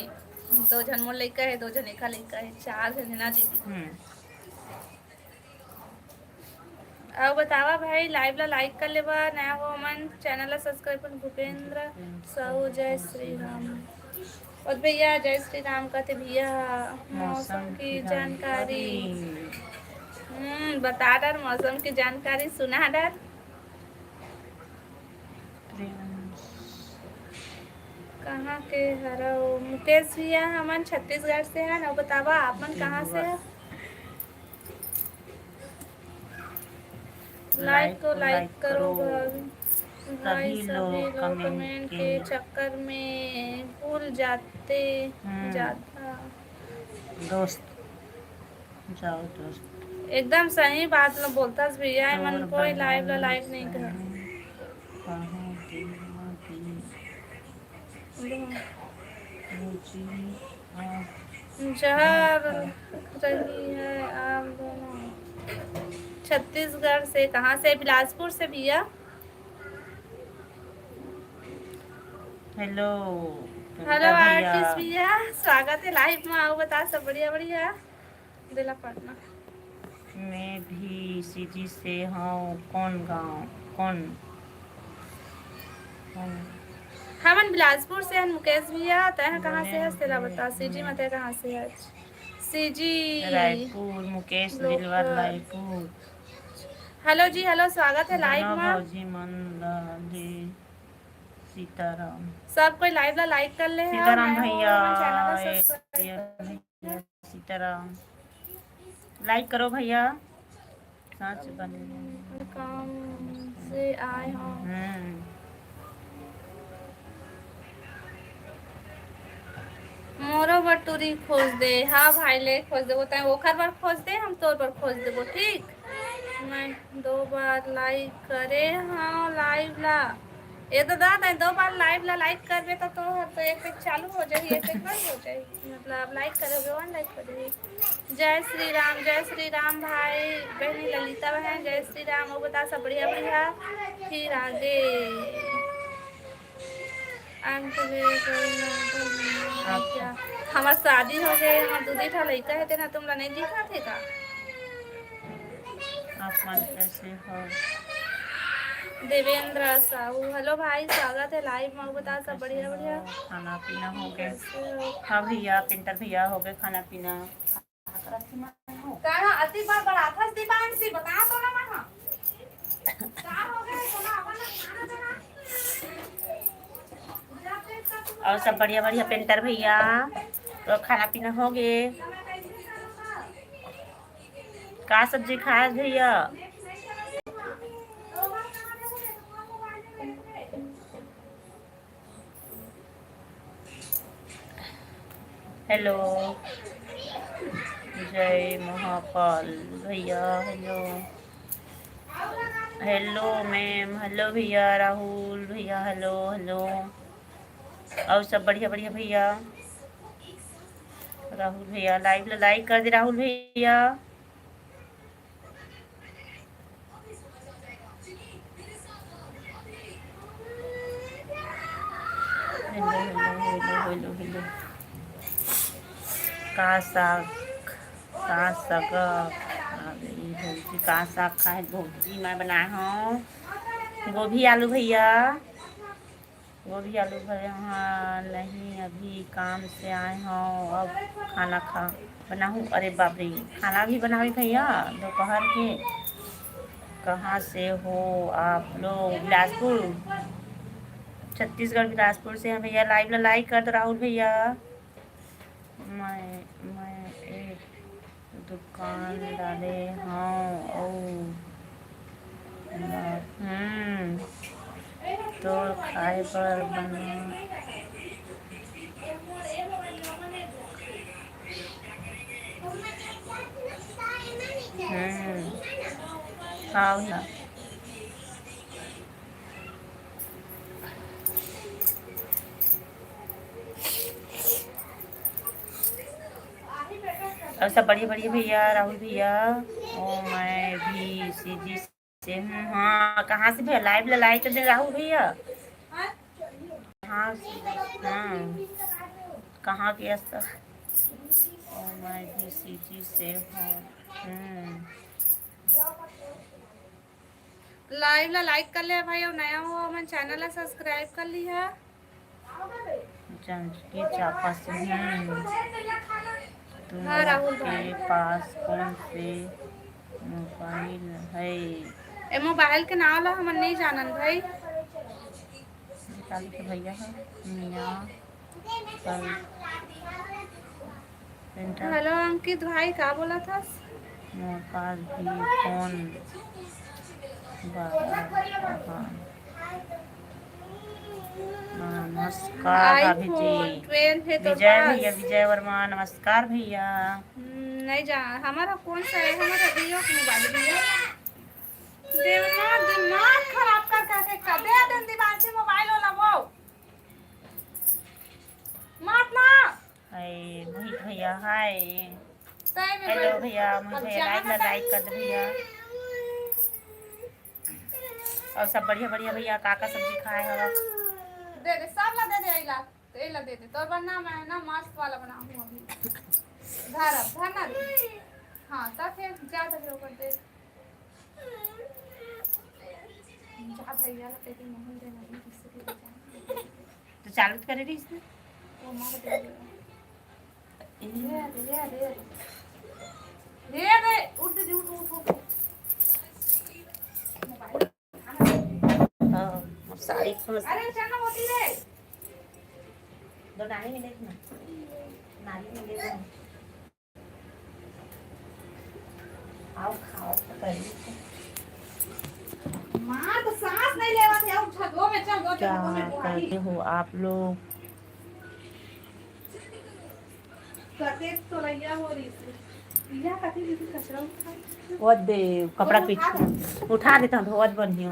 दो जन मोर लड़का है, दो जन एक लड़का है, 4 जन है ना दीदी। अब बतावा भाई लाइव ला लाइक कर लेबा, नया हो मन चैनल ला सब्सक्राइब कर। भूपेंद्र साहू जय श्री राम। और भैया जय श्री राम कहते भैया। मौसम की जानकारी बता डर, मौसम की जानकारी सुना डर। कहाँ के हरो मुकेश भैया? हमन छत्तीसगढ़ से है ना। बतावा आप मन कहाँ से है? लाइक को लाइक करो भाई। सभी लोग कमेंट के चक्कर में भूल जाते जाता। दोस्त जाओ दोस्त, एकदम सही बात लो बोलता भैया। मन कोई लाइव ला लाइक नहीं कर जहर रही है आप दोनों। छत्तीसगढ़ से कहाँ से? बिलासपुर से भैया। हेलो हेलो आर्टिस्ट भैया, स्वागत है लाइव में। आओ बता सब बढ़िया बढ़िया। दिला पटना मैं भी सीजी से हूँ। कौन गाँव कौन? हमन बिलासपुर से हैं। मुकेश भैया तय कहाँ से है? तेरा बता। सीजी में तय कहाँ से है? सीजी रायपुर। मुकेश दिलवर रायपुर। हेलो जी हेलो, स्वागत है लाइव में। भौजी मन लाले सीताराम। सब कोई लाइव ला लाइक कर ले। सीताराम भैया, सीताराम लाइक करो भैया। सच बने काम से आए हो। मोरो बटूरी खोज दे। हाँ भाई ले खोज दे। बताए ओखर बार खोज दे, हम तोर बार खोज देबो ठीक। मैं 2 बार लाइक करे। हाँ लाइव ला ये तो दादा है, 2 बार लाइव ला लाइक करबे तो एक पेज चालू हो जाए, एक पेज बंद हो जाए। मतलब लाइक करोगे 1 लाइक करोगे। जय श्री राम भाई बहनी ललिता बहन जय श्री राम। वो बता सब बढ़िया बढ़िया। फिर आगे हमार शादी हो गए, हमार 2 ठा लड़का है तेना। तुमला नहीं दिखा थे का? आप मन कैसे हो? देवेंद्र साहू हेलो भाई, स्वागत है लाइव में। बता सब बढ़िया बढ़िया। खाना पीना हो गया? हाँ भैया पिंटर भैया हो गए खाना पीना। कहाँ अति बार बराथस दीपान सी बता तो ना महा का हो गए सोना अपन खाना देना। और सब बढ़िया बढ़िया पेंटर भैया। तो खाना पीना हो गए? का सब्जी खाए भैया? हेलो जय महाकाल भैया। Hello hello ma'am. हेलो भैया राहुल भैया। Hello hello. और सब बढ़िया बढ़िया भैया। राहुल भैया लाइव ला लाइक कर दे। राहुल भैया hello hello hello hello hello. का साग भौजी का साग खाए भौजी मैं बनाए हूँ। गोभी आलू भैया, गोभी आलू भैया। हाँ नहीं अभी काम से आए हूँ, अब खाना बनाऊँ। अरे बाप रे खाना भी बनावे भैया दोपहर के। कहाँ से हो आप लोग? बिलासपुर छत्तीसगढ़ बिलासपुर से हैं भैया। लाइव लाइक कर दो राहुल भैया। मैं एक दुकान डाले हाँ ओ तो खाए पर बना हाँ भैया। और सब बढ़िया बढ़िया भैया राहुल भैया। ओ मैं भी सीधी से हूँ। हाँ कहाँ से भैया? लाइव लाइक कर दे राहुल भैया। हाँ हाँ कहाँ के सर? ओ मैं भी सीधी से हूँ। लाइव ला लाइक कर ले भाई और नया हो हमारे चैनल ला सब्सक्राइब कर ली है। जानकी चापा से हाँ राहुल के पास कौन से मोबाइल है? ए मोबाइल के नाम ला हमन नहीं जानन भाई। के भैया है मियाँ हेलो अंकित भाई का बोला था? मोबाइल भी फोन नमस्कार भाभी जी। विजय भैया विजय वर्मा नमस्कार भैया। नहीं जा हमारा कौन सा है? हमारा जियो का मोबाइल भैया। दिमाग खराब कर दे दिन दिमाग से मोबाइल वाला वो मत ना। हाय मोहित भैया हाय। हेलो भैया मुझे लाइक कर दे भैया। और सब बढ़िया बढ़िया भैया। काका सब्जी खाए हो? दे दे सब ला दे दे इला तो इला दे दे तो बनना मैं ना मस्त वाला बनाऊं अभी। घर ना दे। हां तब फिर ज्यादा जो कर दे जा भैया ला पे नहीं देना नहीं किसी तो चालू करे रही इसने वो मार दे दे उठ दे उठ साड़ी अरे चना होती रे दो नानी मिले ना नानी मिले आओ खाओ करी मां तो सांस नहीं लेवा थे उठा दो में चल दो क्या करते हो आप लोग? करते तो लैया हो रही या कथी भी कचरा उठा वो दे कपड़ा पीछे उठा देता हूं धोवत बढ़िया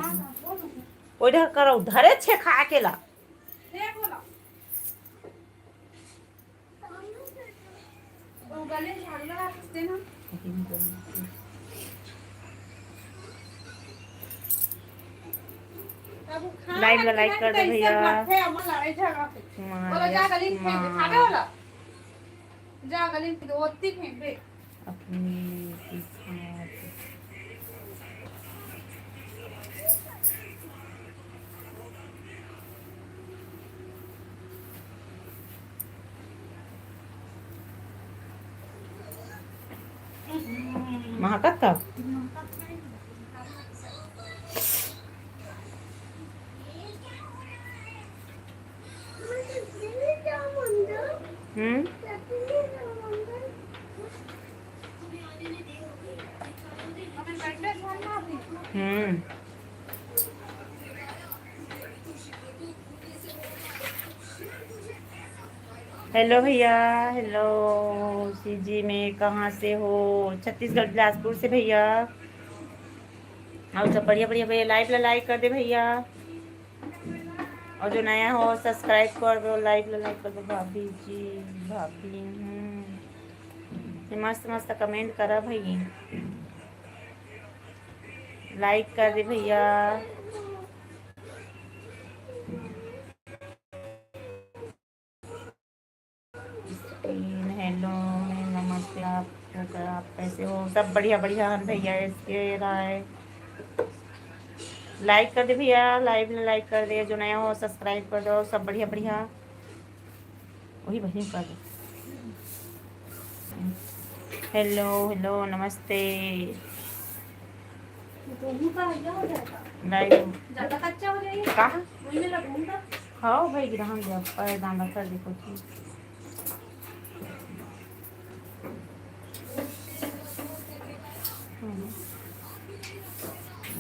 ओइधर करो धरे छे खा के ला देखो ना वो गले झाड़ लगा सकते ना। लाइव ला लाइक कर दे भैया। जा गली ओती फेंक दे अपनी महकत का हेलो भैया हेलो सीजी में कहाँ से हो? छत्तीसगढ़ बिलासपुर से भैया। और सब बढ़िया बढ़िया भैया। लाइव लाइक कर दे भैया और जो नया हो सब्सक्राइब कर दो। लाइव लाइक कर दो भाभी जी भाभी मस्त मस्त कमेंट करा भाई। लाइक कर दे भैया। हेलो नमस्ते आप कैसे हो? सब बढ़िया बढ़िया भैया। इसके राय लाइक कर दे भैया। लाइव लाइक कर दे जो नया हो सब्सक्राइब कर दो। सब बढ़िया बढ़िया वही भैया कर दो। हेलो हेलो नमस्ते। दोनों का हो जाएगा लाइव ज्यादा कच्चा हो जाएगा कहाँ वही में लगूंगा खाओ भाई ग्रहण जब पैर दाना कर देखो चीज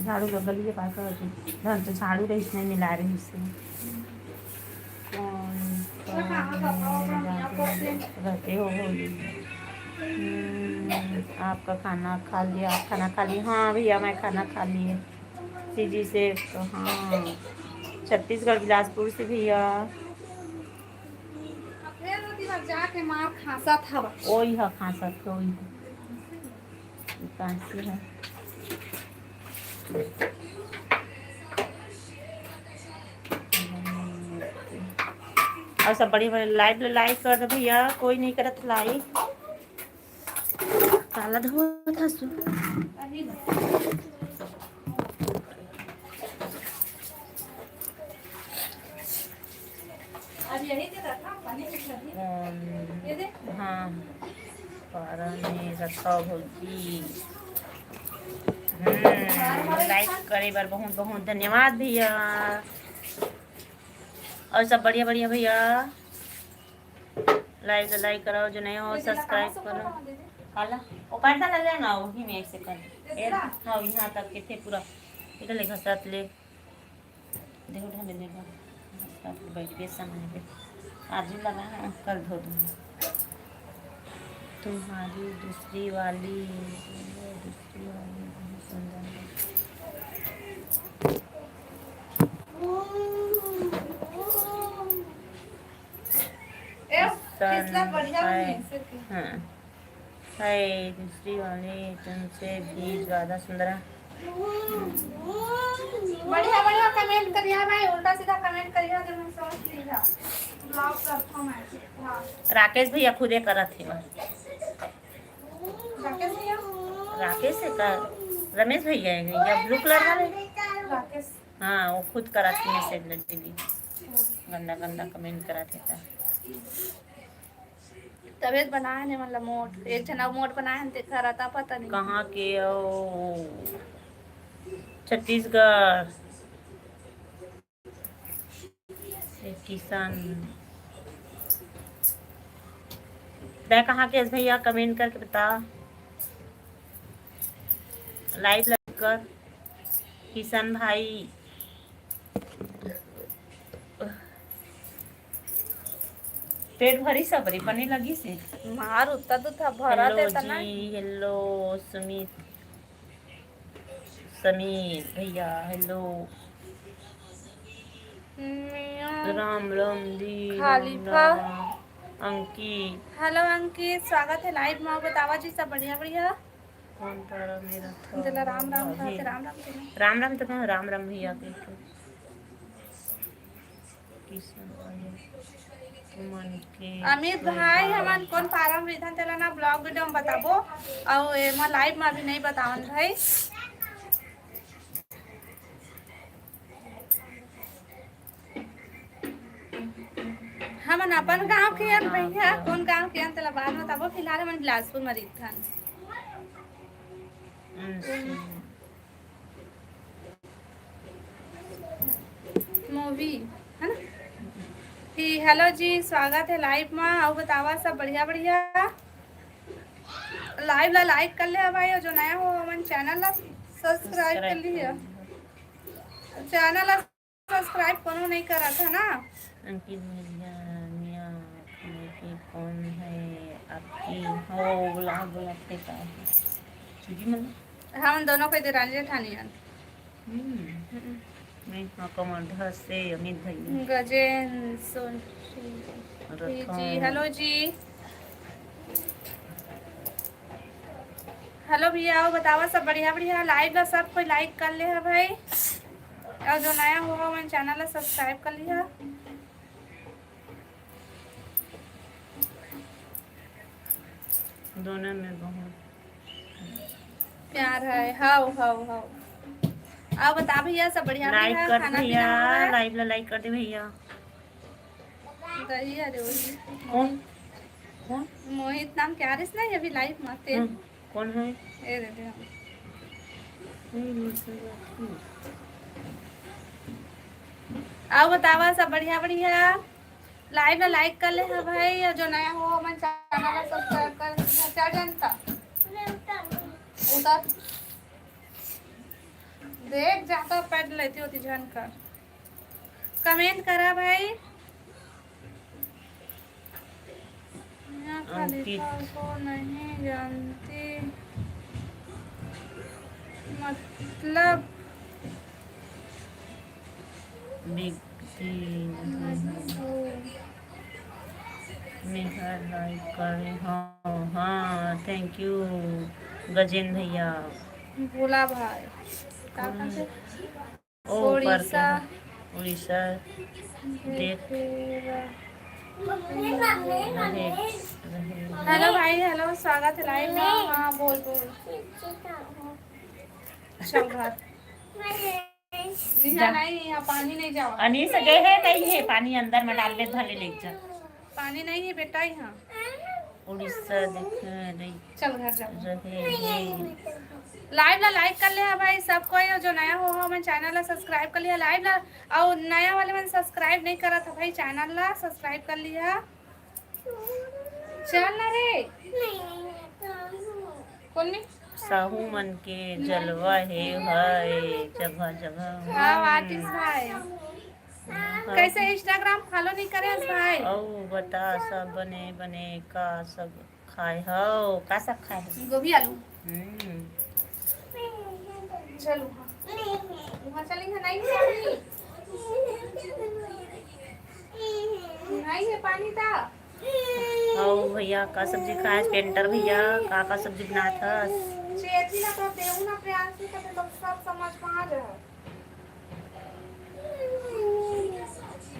झाड़ू का गली पास धन तो झाड़ू रही इसमें मिला रही इससे रहते हो होली आपका खाना खा लिया आप खाना खा लिए हाँ भैया मैं खाना खा लिए सीजी से तो हाँ छत्तीसगढ़ बिलासपुर से भैया जाके मार खासा था वही है खांसा तो वही कांसी है और सब बड़ी बड़ी लाइक कर दो भैया कोई नहीं करत लाइक काला धो था सु हाँ रखा भौजी लाइक करे बार बहुत बहुत धन्यवाद भैया और सब बढ़िया बढ़िया भैया लाइक करो जो नहीं हो सब्सक्राइब करो काला वो पर्दा लग जाए ना वही में एक सेकंड हाँ यहाँ तक के थे पूरा इधर ले घसात ले देखो ढंग लेगा बैठ के सामने पे आज लगा है कल धो दूँगा तुम्हारी दूसरी वाली बहुत सुंदर है हाय दूसरी वाली तुमसे भी ज़्यादा सुंदर है बढ़िया बढ़िया कमेंट करिए भाई उल्टा सीधा कमेंट करिए तो मैं समझ लीजिए ब्लॉग करता हूं राकेश भैया खुदे करत थे राकेश भैया राकेश से का रमेश भैया है या ब्लू कलर वाले राकेश हाँ वो खुद करत थे मैसेज लड़की गंदा गंदा कमेंट कराते था तबीयत बनाए ने मतलब मोट एक जना मोट बनाए हैं देखा रहता पता नहीं कहाँ के ओ छत्तीसगढ़ किसान मैं कहाँ के भैया कमेंट करके बता लाइव कर किसान भाई पेट भरी सबरी बने लगी से मार उतना तो था भरा देता ना हेलो सुमित समीर भैया हेलो राम राम दी खालिफा अंकित हेलो अंकित स्वागत है लाइव में बतावा जी सब बढ़िया बढ़िया कौन तारा मेरा दिला राम राम कहते राम राम राम राम तो कहाँ राम राम भैया के अमित भाई हमन कौन फारम विधान तेला ना ब्लॉग वीडियो में बताबो और एमा लाइव में अभी नहीं बतावन भाई हमन अपन गांव के हन भैया कौन गांव के हन तेला बाद में बताबो फिलहाल हमन बिलासपुर में रहथन मूवी है ना हेलो जी स्वागत है लाइव में और बतावा सब बढ़िया बढ़िया लाइव ला लाइक कर ले भाई और जो नया हो हमन चैनल ला सब्सक्राइब कर लीजिए चैनल ला सब्सक्राइब कोनो नहीं करा था ना अंकित मियां की कौन है आपकी हो गुलाब गुलाब के का चुजी मन हम दोनों को इधर ठानी हन मैं कमर से अमित भाई गजेन सोन जी हेलो जी हेलो भैया आओ बतावा सब बढ़िया बढ़िया लाइव ला सब कोई लाइक कर ले है भाई और जो नया होगा मैंने चैनल ला सब्सक्राइब कर लिया दोनों में बहुत प्यार है हाउ हाउ हाउ आओ बता भैया सब बढ़िया लाइक बढ़िया कर खाना भैया पीना लाइव ला लाइक कर दे भैया दही अरे वही कौन कौन मोहित नाम क्या रिस नहीं अभी लाइव में थे कौन है ए दे दे आओ बतावा सब बढ़िया बढ़िया। लाइव में लाइक कर ले है भाई, और जो नया हो हमारे चैनल को सब्सक्राइब कर। क्या जानता उधर देख जाकर पढ़ लेती होती जानकर। कमेंट करा भाई। खलीफा को नहीं जानती मतलब लाइक करे। हाँ हाँ थैंक यू गजेंद्र भैया। भोला भाई उड़ीसा उड़ीसा देख हेलो भाई, हेलो स्वागत है लाइव में। हाँ बोल बोल। चल घर नहीं, यहाँ पानी नहीं जाओ। अनीस गए है नहीं है पानी अंदर में डाल दे धले ले जा। पानी नहीं है बेटा यहाँ। उड़ीसा देख रही। चल घर जाओ। लाइव ला लाइक कर लिया भाई सब कोई, जो नया हो हमें चैनल ला सब्सक्राइब कर लिया। लाइव ला और नया वाले मैंने सब्सक्राइब नहीं करा था भाई, चैनल ला सब्सक्राइब कर लिया। चल ना रे कौन में साहू मन के जलवा है जगह जगह। हाँ आर्टिस्ट भाई कैसे इंस्टाग्राम फॉलो नहीं करे भाई। ओ बता सब बने बने का सब खाए हो का सब खाए हो? गोभी आलू। चलो वहाँ चलेंगे। नहीं है पानी था। ओ भैया का सब्जी खाए? पेंटर भैया का सब्जी बना था? चेती ना तो देऊ ना प्याज से तो सब समझ पा रहा।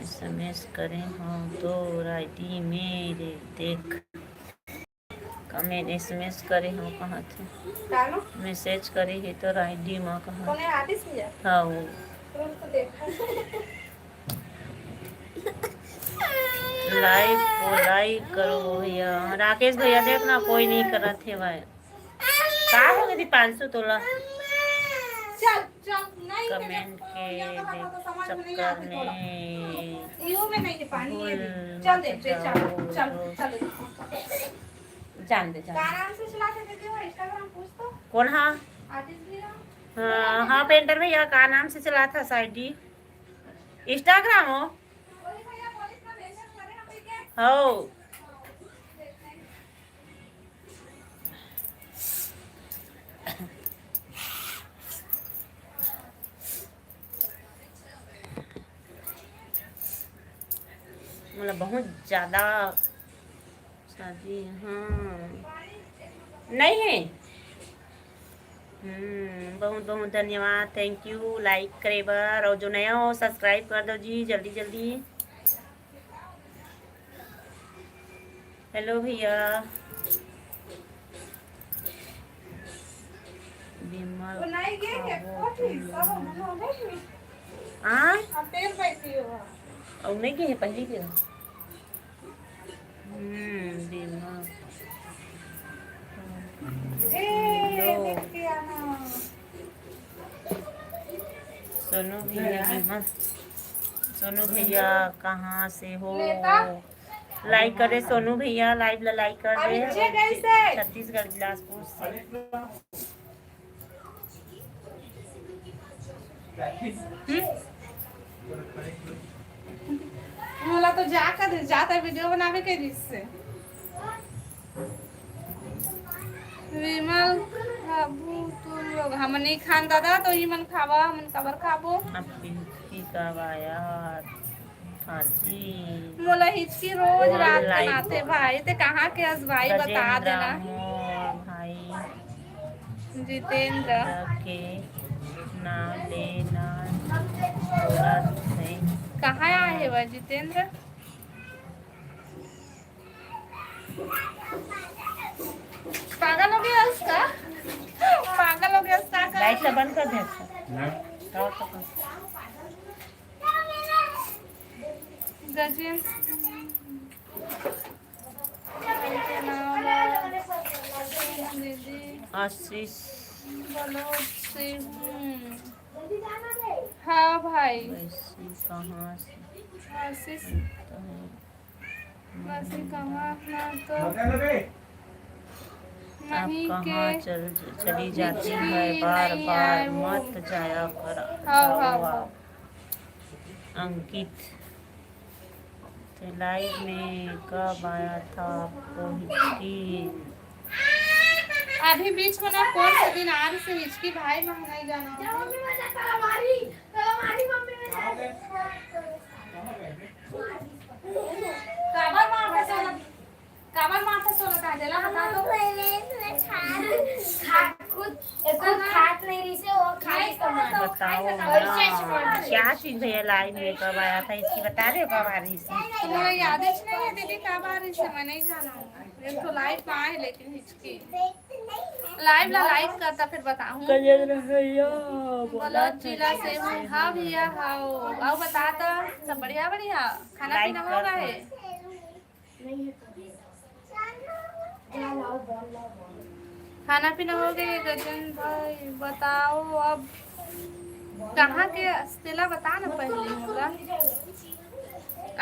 एसएमएस करें हाँ तो आईडी मेरे देख कमेंट एसएमएस करे हाँ कहाँ थे कानो मैसेज करे है तो आईडी माँ कहाँ कौन है आर्टिस्ट भैया? हाँ वो तो देखा लाइक करो भैया। राकेश भैया देखना कोई नहीं करा थे भाई का हो गई 500 तोला चल चल नहीं कमेंट के चक्कर में यू में नहीं पानी चल दे चल चल चल जान दे आराम से चला के दे दो। इंस्टाग्राम पूछ तो कौन? हाँ आर्टिस्ट भैया। हाँ पेंटर भैया का नाम से चला था साइडी इंस्टाग्राम हो हो मतलब बहुत ज़्यादा शादी हाँ नहीं है। बहुत बहुत धन्यवाद थैंक यू लाइक करे बार और जो नया हो सब्सक्राइब कर दो जी जल्दी जल्दी। हेलो भैया विमल और नहीं गए पहले के सोनू भैया सोनू भैया कहाँ से हो? लाइक करे सोनू भैया लाइव ला लाइक कर दे। छत्तीसगढ़ बिलासपुर से मला तो जाता वीडियो बनावे के जिससे विमल खाबू तू लोग हम नहीं खान दादा तो ही मन खावा मन कबर खाबो की कवाया हाजी मोला हिचकी रोज रात बनाते भाई ते कहाँ के अस भाई बता देना भाई जितेंद्र के ना लेना कहाँ आए है वह जितेंद्र? पागल हो गया उसका पागल हो गया उसका लाइट से बंद कर दे गजेंद्र आशीष बोलो से हूँ। हाँ भाई वैसे कहाँ से आशीष तो है वैसे कहाँ ना तो आप नहीं के कहाँ चली जाती है, हिचकी बार नहीं आए बार वो। मत जाया कर हाँ हाँ जाओ हाँ आप। अंकित, तो लाइव में कब आया था आपको हिचकी? अभी बीच में ना कौन से दिन आज से हिचकी भाई महंगाई जाना काबर माथा सोना काबर माथा सोना का देला बता दो खुद खात नहीं रही से वो खाई बताओ ना क्या चीज है लाइव में कब आया था इसकी, बता रहे हो कब आ रही थी? तुम्हारा याद ही नहीं है दीदी कब आ रही से मैं नहीं जाना हूँ। एक तो लाइव में आए लेकिन हिचकी लाइव ला लाइक करता फिर बताऊँ बोलो जिला से हूँ। हाँ भैया हाँ आओ बता तो सब बढ़िया बढ़िया खाना पीना हो गया है। खाना पीना हो गया गजन भाई बताओ अब कहाँ के स्टेला बता ना पहले होगा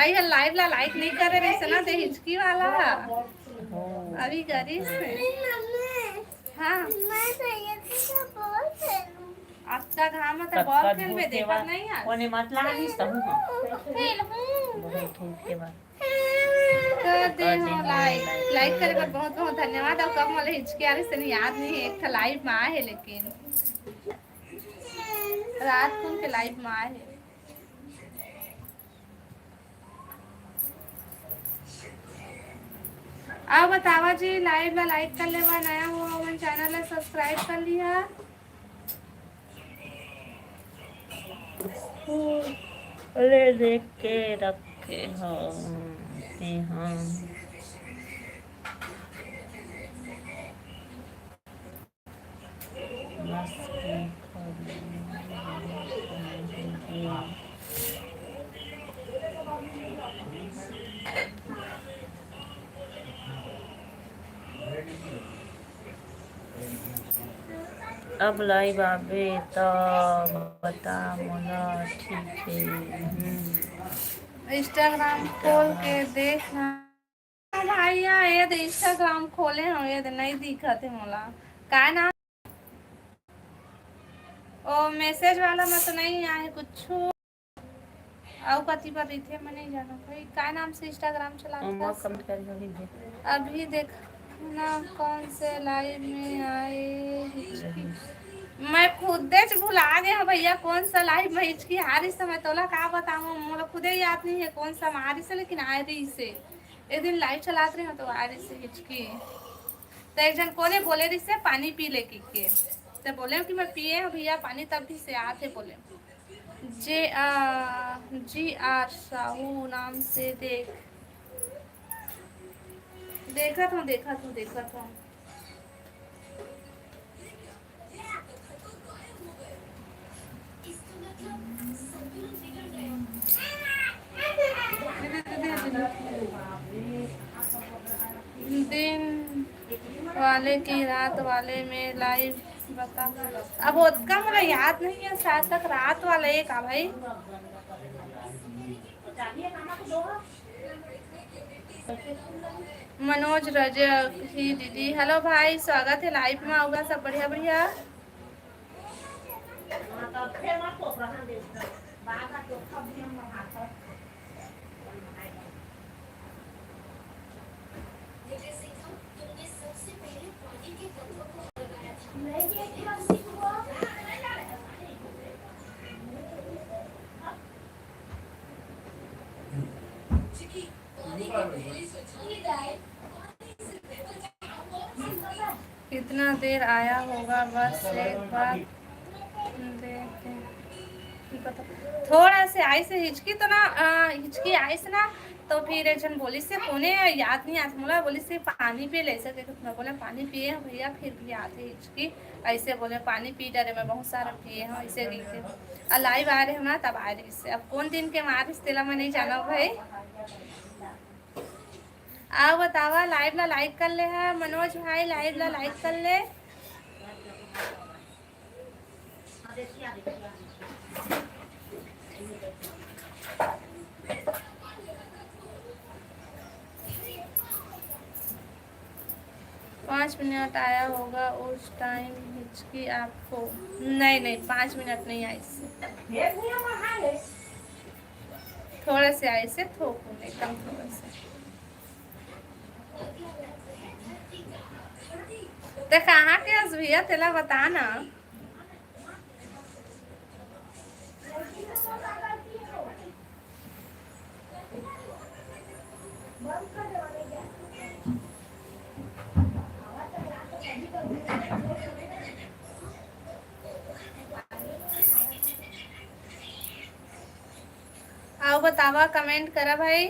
आई है लाइव ला लाइक नहीं करे रही से ना दे हिचकी वाला अभी करी से हाँ आपका घाम तो बॉल खेल में देखा नहीं है कोने मतलब नहीं सहू खेल हूँ बहुत धूप के बाद कर दे हो लाइक करे पर बहुत बहुत धन्यवाद। और कब मोले हिचकी आ रही से नहीं याद नहीं है एक था लाइव में आए है लेकिन रात को उनके लाइव में आए है। अब बतावा जी लाइव ला लाइक कर ले नया हुआ हमारे चैनल ला सब्सक्राइब कर लिया। अरे देख के रखे हो हाँ अब लाइव आवे तो बता मोला ठीक है। इंस्टाग्राम खोल के देखना भैया ये तो इंस्टाग्राम खोले हो ये तो नहीं दिखत है मोला का नाम ओ मैसेज वाला में तो नहीं आए कुछ और कति पर रही थे मैं नहीं जाना भाई का नाम से इंस्टाग्राम चलाता अभी देख ना कौन से लाइव में आए मैं खुद से भुला गया भैया कौन सा लाइव में हिचकी आ रही से मैं तोला का बताऊँ मुझे खुद याद नहीं है कौन सा आ रही से लेकिन आ रही से एक दिन लाइव चलाते रहे तो आ रही से हिचकी तो एक जन कोने बोले रही से पानी पी ले के तो बोले कि मैं पिए हूँ भैया पानी तब भी से आते बोले जी आर साहू नाम से देखा था दिन वाले की रात वाले में लाइव बता अब उतना मुझे याद नहीं है शायद तक रात वाला एक आ भाई मनोज रजक ही दीदी हेलो भाई स्वागत है लाइव में होगा सब बढ़िया बढ़िया कितना देर आया होगा बस एक बार देखते थोड़ा से आई से हिचकी तो ना हिचकी आई से ना तो फिर एक जन बोली से कोने याद नहीं आता मुला बोली से पानी पी ले सके तो बोले पानी पिए हैं भैया फिर भी आते हिचकी ऐसे बोले पानी पी डरे मैं बहुत सारा पिए हैं ऐसे गई लाइव आ रहे हैं ना तब आ रही से अब कौन दिन के मार तेला मैं नहीं जाना भाई आओ बतावा लाइव ला लाइक कर ले है मनोज भाई लाइव ला लाइक कर ले पाँच मिनट आया होगा उस टाइम हिचकी आपको? नहीं नहीं, 5 मिनट नहीं आई से, थोड़े से आई से, थोक एकदम थोड़े से। ते कहाँ के हंस भैया, तेला बता ना। आओ बतावा, कमेंट करा भाई।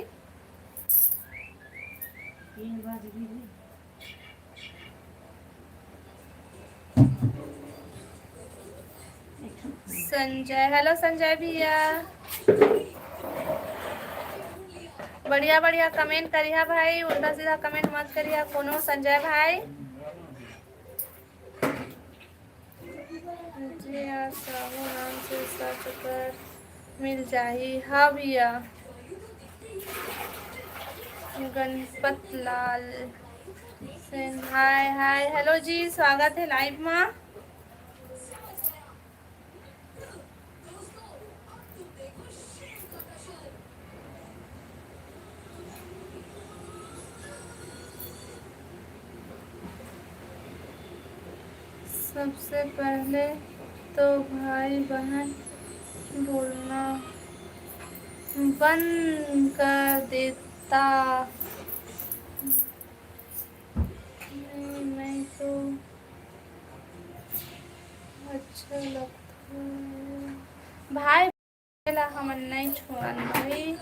संजय, हेलो संजय भैया, बढ़िया बढ़िया कमेंट करिया भाई, उल्टा सीधा कमेंट मत करिया कोनो। संजय भाई जी साहू नाम से सर्च कर मिल जाही। हाँ भैया। गणपत लाल सेन, हाय हाय, हेलो जी, स्वागत है लाइव में। सबसे पहले तो भाई बहन बोलना बंद कर देता, नहीं तो अच्छा लगता भाई, हम नहीं छोड़ा भाई।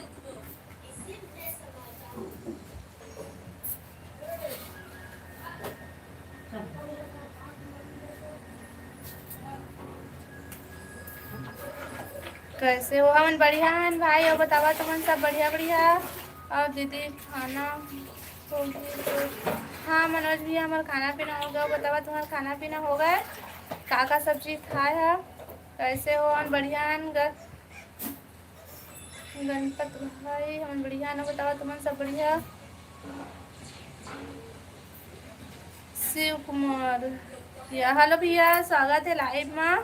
कैसे हो? हमन बढ़िया हैं भाई, और बतावा तुमन सब बढ़िया बढ़िया। और दीदी खाना हो गई तो? हाँ मनोज भैया, हमारा खाना पीना हो गया। बतावा तुम्हारा खाना पीना हो गया? का सब्जी खाए है? कैसे हो? हम बढ़िया हैं। गणपत भाई हम बढ़िया है। बतावा तुमन सब बढ़िया? शिव कुमार या हेलो भैया, स्वागत है लाइव में।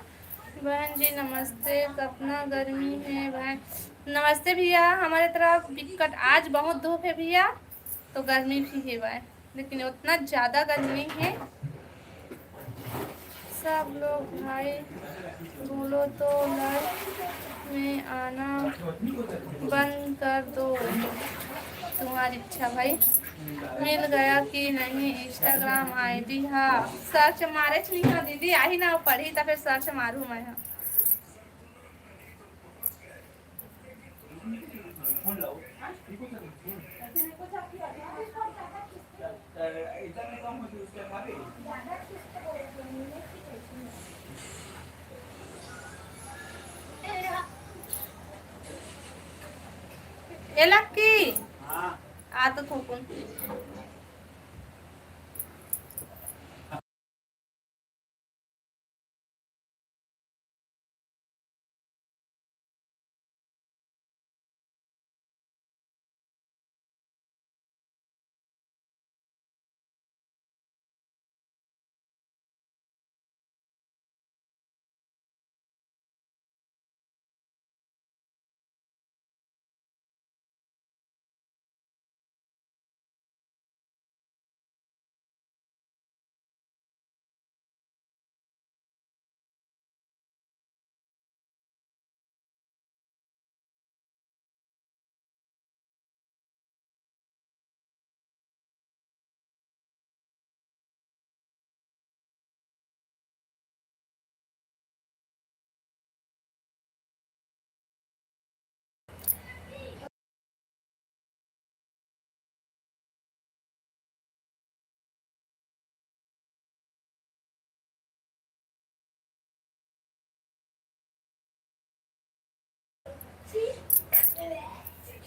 बहन जी नमस्ते, कितना गर्मी है बहन? नमस्ते भैया, हमारे तरफ दिक्कत आज बहुत धूप है भैया, तो गर्मी भी है बहन, लेकिन उतना ज़्यादा गर्मी नहीं है। सब लोग भाई बोलो तो लाइव में आना बंद कर दो, तुम्हारी इच्छा भाई। मिल गया कि नहीं इंस्टाग्राम आईडी? हाँ सर्च मारे नहीं हाँ दीदी, आई ना पढ़ी तो फिर सर्च मारू मैं। हाँ ए लक्की आ तो थोकुन।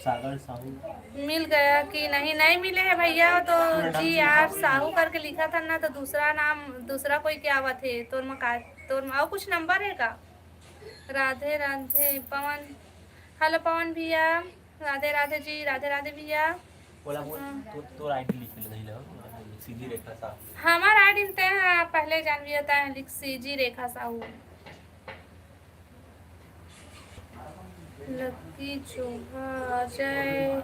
सागर साहू मिल गया कि नहीं? नहीं मिले हैं भैया, तो जी यार साहू करके लिखा था ना, तो दूसरा नाम दूसरा कोई क्या हुआ थे? तोर में का तोर में और कुछ नंबर है का? राधे राधे पवन। हेलो पवन भैया, राधे राधे जी, राधे राधे भैया। बोला वो तो आईडी लिख ले नहीं लो सीधी रेखा साहब हमारा आईडी ते हैं पहले जान भी होता है लिख सीजी रेखा साहू। लक्की जोहार, जय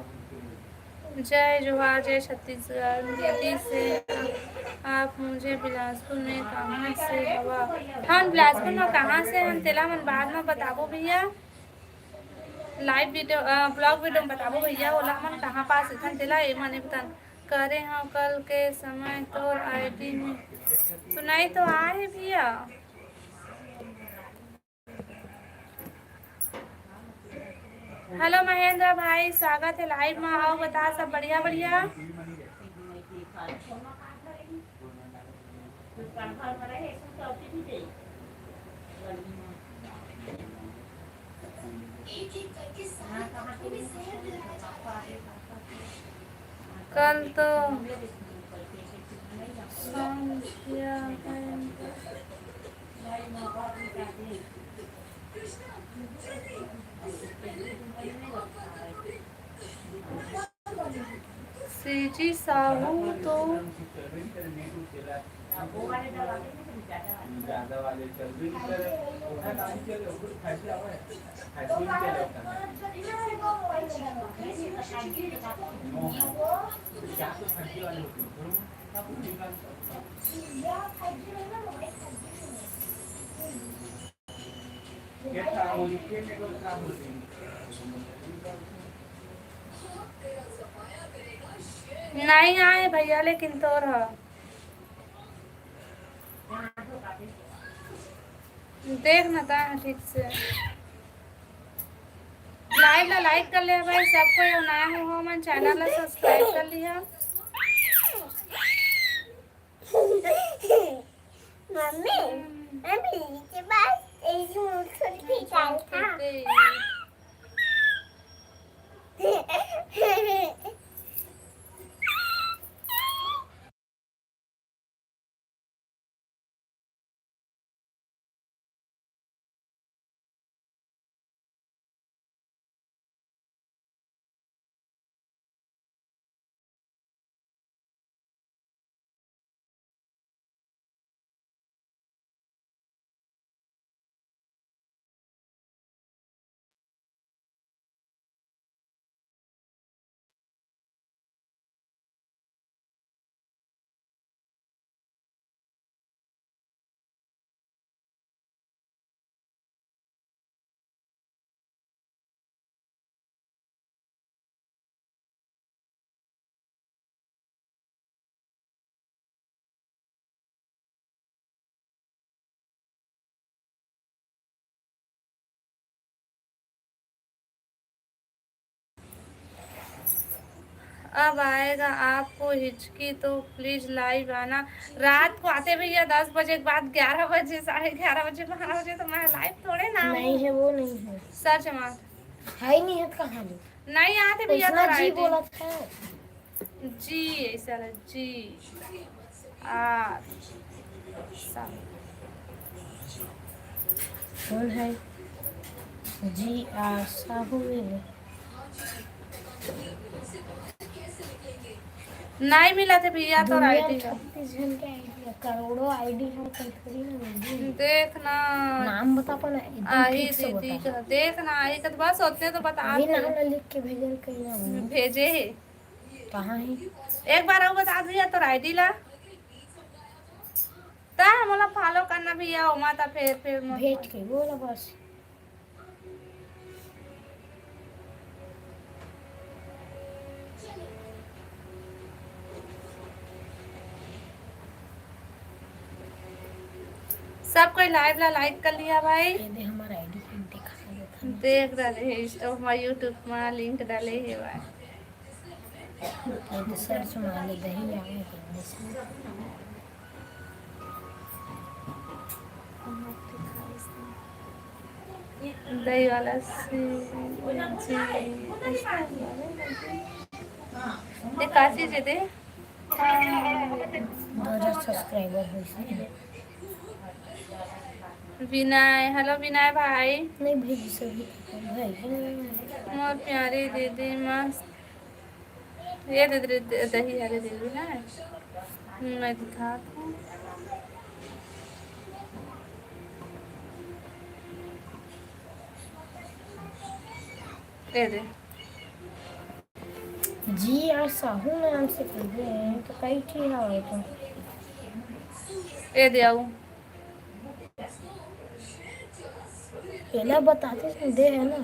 जय जोहार, जय छत्तीसगढ़। दीदी से आप मुझे बिलासपुर में कहाँ से हवा, हम बिलासपुर में कहाँ से हम तेला मन बाद में बताबो भैया, लाइव वीडियो ब्लॉग वीडियो में बताबो भैया, ओला मन कहाँ पास इथन तेला ए मने बतन करे हाँ कल के समय तो आईडी में तो नहीं तो आए भैया। हेलो महेंद्र भाई, स्वागत है लाइव में, आओ बता सब बढ़िया बढ़िया। कल तो सीजी साहू तो नहीं आए भैया, लेकिन तो रहा देखना था ठीक से। लाइव ला लाइक कर लिया भाई, सबको ये नया हो मन चैनल ला सब्सक्राइब कर लिया। मम्मी मम्मी के पास एक छोटी गाय था। अब आएगा आपको हिचकी तो प्लीज लाइव आना। रात को आते भैया 10 बजे के बाद 11 बजे 11:30 बजे 12 बजे तो मैं लाइव थोड़े ना नहीं है, वो नहीं है, सच मार है ही नहीं है कहानी। नहीं आते भैया इतना तो जी बोला था जी ऐसा जी आ कौन है जी साहू में नहीं मिला थे भैया तो आईडी 36 घंटे आईडी करोड़ों आईडी है थोड़ी ना। देखना नाम बता पाना आई दीदी का देखना आई का तो बस होते तो बता अभी नाम लिख के भेजल कहीं ना भेजे है कहाँ है एक बार और बता दिया तो आईडी ला ता मोला फॉलो करना भैया हो माता फिर भेज के बोला बस। सब कोई लाइव ला लाइक कर लिया भाई। ये दे हमारा आईडी दिखा देता देख डाले है स्टॉक में यूट्यूब में लिंक डाले है भाई। ये तो सर्च मार ले दही आवे दही वाला ये काची जे दे 2000 सब्सक्राइबर हो विनय, हेलो विनय भाई। नहीं भेजी सभी भाई। मोर प्यारी दीदी मस्त। ये दही है दीदी ना, मैं दिखाता हूँ। ये दे जी और साहू नाम से पहले हैं तो कई ठीक है तो ये दे आऊ पहले बताते थे दे है ना।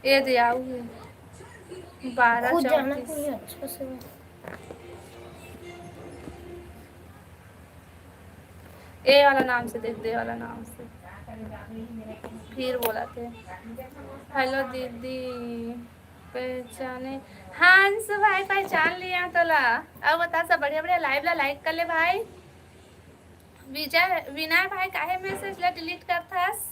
ये दे आऊ 12 खुद जाना 34। कोई अच्छा से। ए वाला नाम से देख, दे वाला नाम से फिर बोला थे। हेलो दीदी पहचाने, हाँ अंशु भाई पहचान लिया तोला। अब बता सब बढ़िया बढ़िया लाइव ला लाइक कर ले भाई। विजय विनय भाई काहे मैसेज ला डिलीट करथास।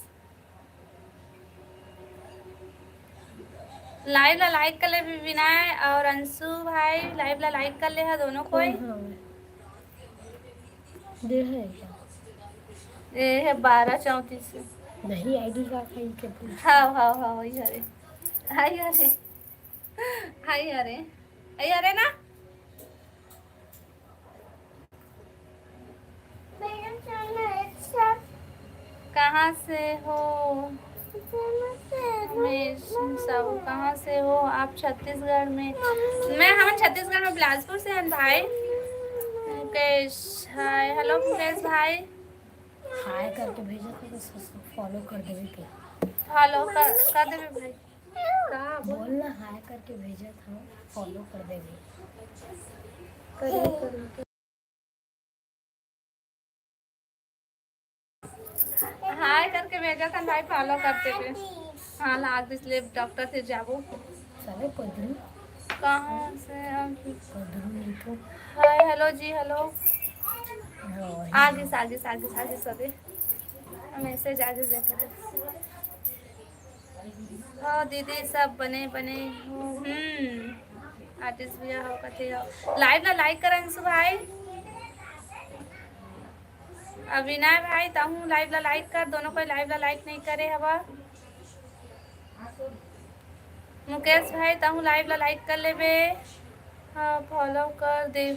लाइव ला लाइक कर ले विनय और अंशु भाई, लाइव ला लाइक कर ले है दोनों कोई। दे है क्या? ये है 12 34। नहीं आईडी का खाई के पूछ। हाँ हाँ हाँ वही हरे, हाय हरे, हाय हरे, हाय हरे ना। कहाँ से हो मैं सब, कहाँ से हो आप? छत्तीसगढ़ में। मैं हम छत्तीसगढ़ में बिलासपुर से हैं भाई। मुकेश हाय, हेलो मुकेश भाई। हाय करके भेजा था तो फॉलो कर देवे के। हेलो कर देवे भाई। का बोल ना हाय करके भेजा था फॉलो कर देवे। करिए हाय करके भेजा था भाई, फॉलो करते थे। हाँ लाग इसलिए डॉक्टर से जाबो। साले पदरू कहाँ से हम? लिखो। हाय हेलो जी हेलो। हाँ, आगे से आगे से आगे से आगे से मैसेज आगे देखा थे। हाँ दीदी सब बने बने हो। आर्टिस्ट भी हो कथे हो। लाइव ना लाइक कर अंशु भाई। अविनाय भाई ताहू लाइव ला लाइक कर, दोनों कोई लाइव ला लाइक नहीं करे हवा। मुकेश भाई ताहू लाइव ला लाइक कर ले बे। हाँ फॉलो कर दे।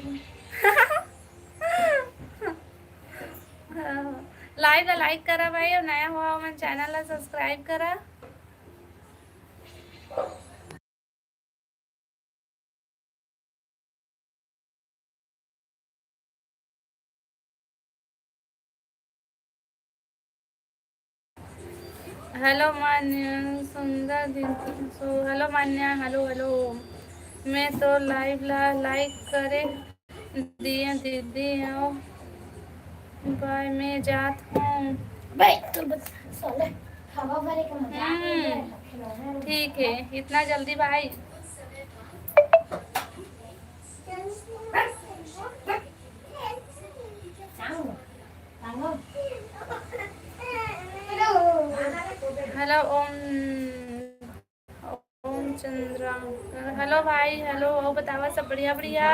लाइव ला लाइक करा भाई और नया हुआ मन चैनल ला सब्सक्राइब करा। हेलो मान्या सुंदर दिन सो, हेलो मान्या, हेलो हेलो। मैं तो लाइव ला लाइक करे दिए दीदी हो। बाय मैं जात हूँ। भाई तो बस साले हवा भरे का मजा। ठीक है इतना जल्दी भाई। हेलो ओम चंद्रा, हेलो भाई हेलो। ओ बतावा सब बढ़िया बढ़िया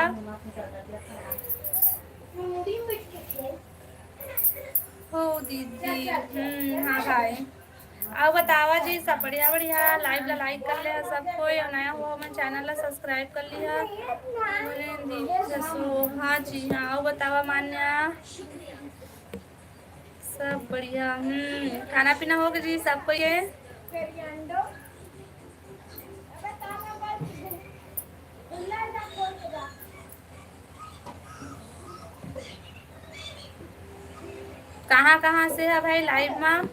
हो दीदी। हाँ भाई आओ बतावा जी सब बढ़िया बढ़िया। लाइव ला लाइक कर ले सब कोई और नया हुआ मन चैनल ला सब्सक्राइब कर लिया। हाँ जी हाँ आओ बतावा मान्या सब बढ़िया। खाना पीना हो गया जी सबको ये। कहाँ से है भाई लाइव में?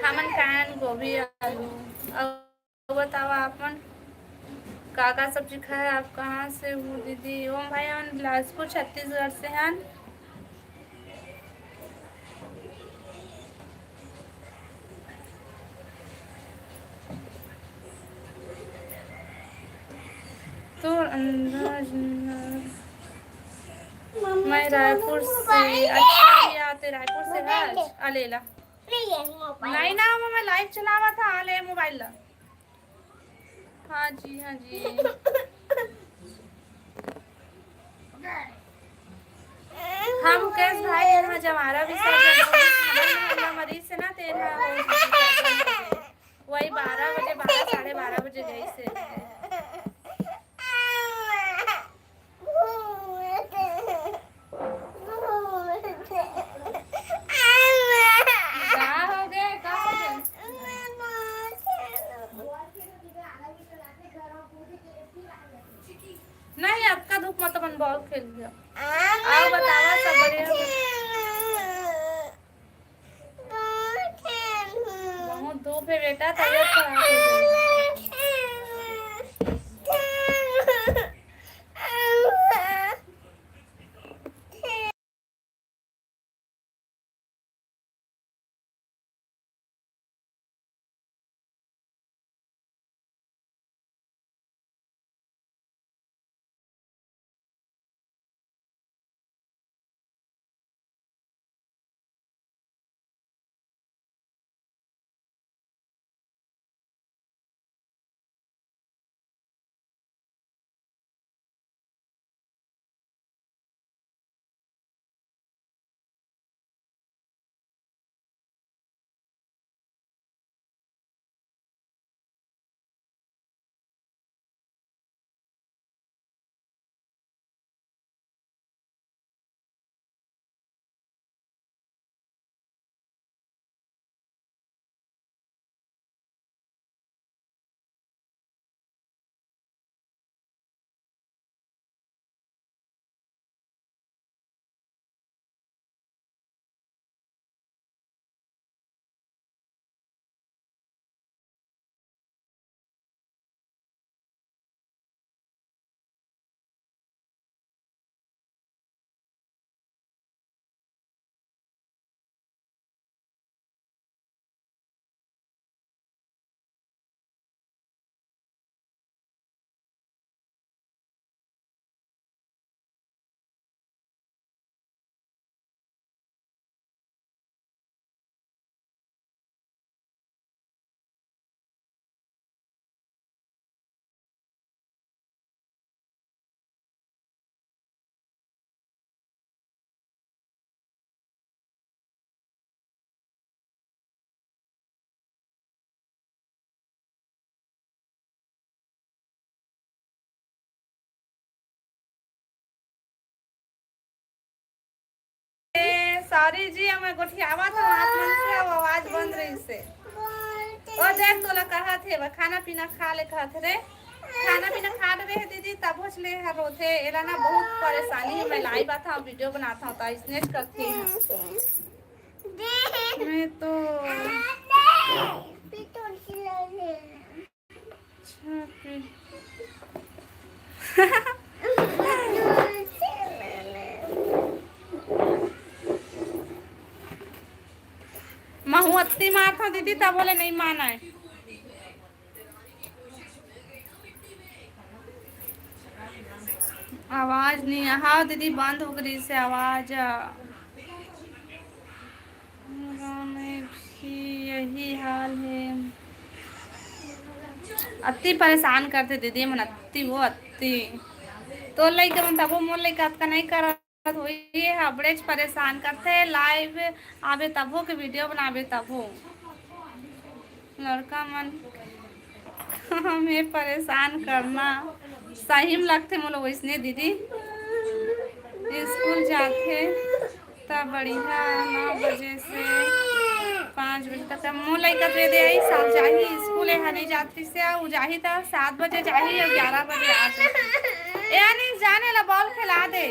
हमन खान गोभी आलू। अब बताओ आपन का सब्जी खाए? आप कहाँ से हो दीदी? ओम भाई हम बिलासपुर छत्तीसगढ़ से हैं। तो अंदाज मैं रायपुर से। अच्छा भैया आते रायपुर से महाराज अलेला नहीं है मोबाइल नहीं ना मैं लाइव चलावा था ले मोबाइल ला। हाँ जी हाँ जी हाँ मुकेश भाई यहाँ जवारा भी मरीज से ना तेरा वही 12 बजे 12 बजे गई से नहीं आपका धूप मत अपन बॉल खेल लिया। आओ बतावा सब बढ़िया बहुत धूप है बेटा तबीयत खराब हो गई। सॉरी जी हमें गोठियावा था हाथ मन से आवाज बंद रही से ओ देख तोला कहा थे खाना पीना खा ले कहा थे रे खाना पीना खा रहे दीदी तब ले रोथे एला ना बहुत परेशानी है। मैं लाइव आता हूँ वीडियो बनाता हूँ तो स्नेच करती हूँ मैं तो महुअत्ती मार था दीदी तब बोले नहीं माना है। आवाज नहीं हाँ दीदी बंद हो गई से आवाज में भी यही हाल है। अति परेशान करते दीदी मन अति वो अति तो लइका मन तब मोर लइका अतका नहीं कर होई बड़ेच परेशान करते लाइव आवे तबो के वीडियो बनावे तबो लड़का मन हमें परेशान करना सही में लगते मोलो वैसने दीदी स्कूल जाते तब बढ़िया 9 बजे से 5 बजे तक मोर लइका दे दे आई साल जाही स्कूल है नहीं जाती से उ जाही त 7 बजे जाही और 11 बजे आते यानी जाने ला बॉल खिला दे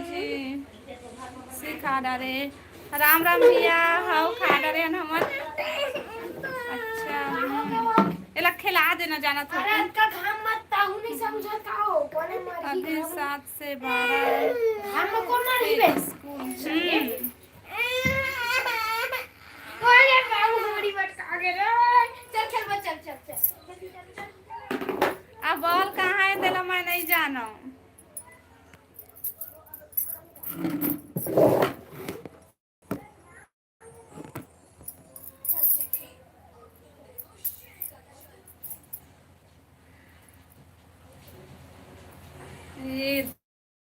जी सिखा डारे राम राम भैया हाउ खा डारे हमन अच्छा एला खिला देना जाना था का घाम मत ताहू नहीं समझत का हो कोने मर अभी 7 से 12 हम को मारी बे स्कूल कोने बाबू हमारी बात आगे रे चल चल बस चल अब बॉल कहाँ है तेला मैं नहीं जानो ये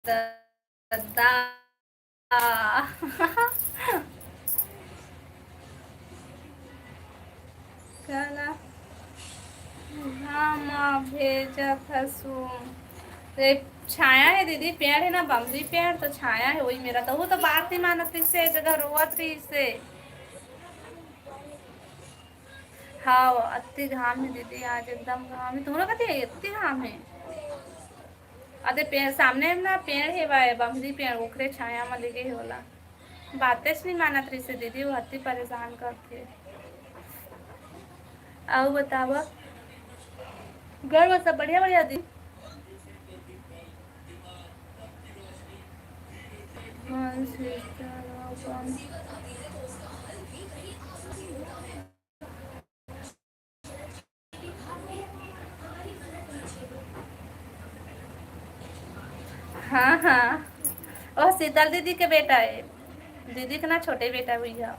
दादा कहना हाँ माँ भेजा था सो छाया है दीदी, पेड़ है ना बम्बी पेड़, तो छाया है वही मेरा, तो वो तो बात नहीं मानत से जगह रोवत रही से। हाँ अति घाम है दीदी, आज एकदम घाम है। तुम्हारा कहते है इतनी घाम है? अरे पेड़ सामने ना पेड़ है भाई बम्बी पेड़, ओकरे छाया में लगे होला। बातें नहीं मानत रही से दीदी, वो अति परेशान करते। आओ बतावा घर में सब बढ़िया बढ़िया दी। हाँ हाँ, और शीतल दीदी के बेटा है, दीदी के ना छोटे बेटा हुई है।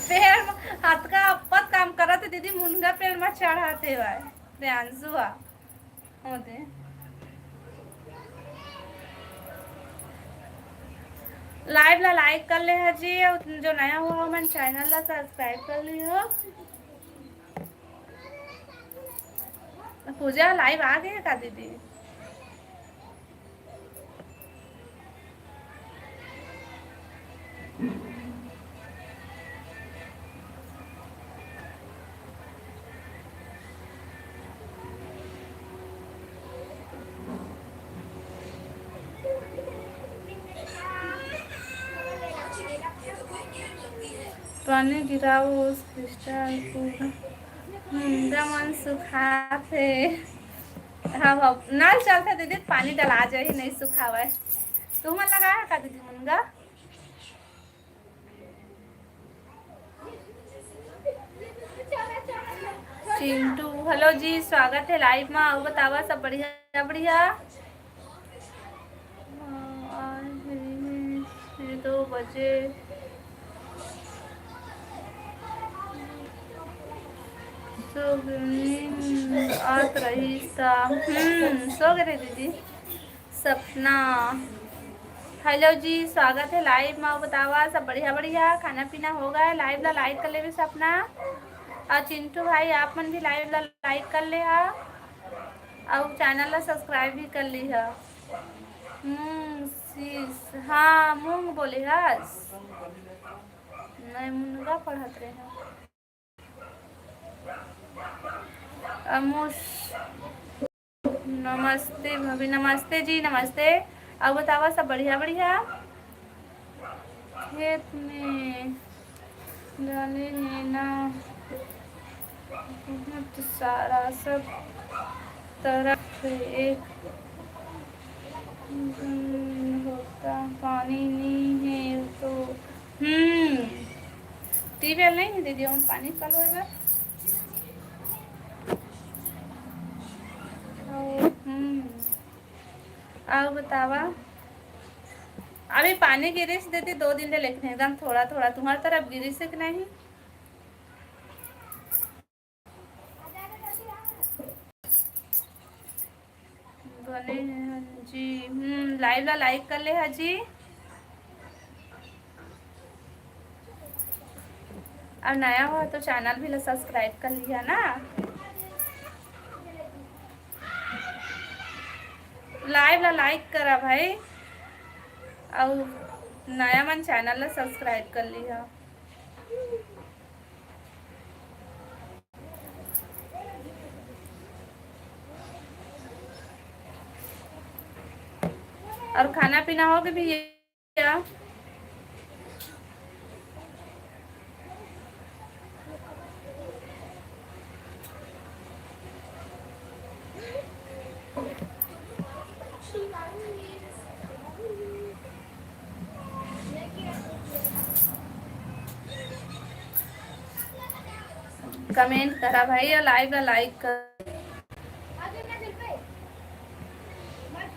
पेड़ हाथ का अपत काम करा थे दीदी, मुनगा पेड़ में चढ़ाते हुआ प्रियांशु होते। लाइव ला लाइक कर ले जी, जो नया हुआ मन चैनल ला सब्सक्राइब कर ली हो। पूजा लाइव आ गई है का दीदी? पानी गिराओ उस क्रिस्टल को, मन सुखाते। हाँ हाँ नल चलते दीदी, पानी डला जाए नहीं सुखावा है। तुम लगाया का दीदी मुनगा? चिंटू हेलो जी, स्वागत है लाइव में। आओ बतावा सब बढ़िया बढ़िया। 2 बजे आत रही सो गए दीदी। सपना हेलो जी, स्वागत है लाइव में। बतावा सब बढ़िया बढ़िया, खाना पीना हो गया? लाइव ला लाइक कर ले भी सपना, और चिंटू भाई आप मन भी लाइव ला लाइक कर ले हा, और चैनल ला सब्सक्राइब भी कर ली है। हाँ मूंग बोले हस, नहीं मुनगा पढ़त रहे हैं। अमुश नमस्ते भाभी, नमस्ते जी नमस्ते। अब बतावा सब बढ़िया बढ़िया। खेत में डाले है ना बहुत सारा, सब तरफ एक होता, पानी नहीं है तो ट्यूबवेल नहीं है दीदी, हम पानी कल आओ बतावा। अभी पानी गिरी से देती 2 दिन ले, लेकिन एकदम थोड़ा थोड़ा। तुम्हारी तरफ गिरी से कि नहीं? बने जी लाइव ला लाइक कर ले हाजी, और नया हुआ तो चैनल भी ला सब्सक्राइब कर लिया ना। लाइव ला लाइक करा भाई, और नया मन चैनल ला सब्सक्राइब कर लिया। और खाना पीना हो भी क्या? कमेंट करा भाई, और लाइव ला लाइक कर। मैं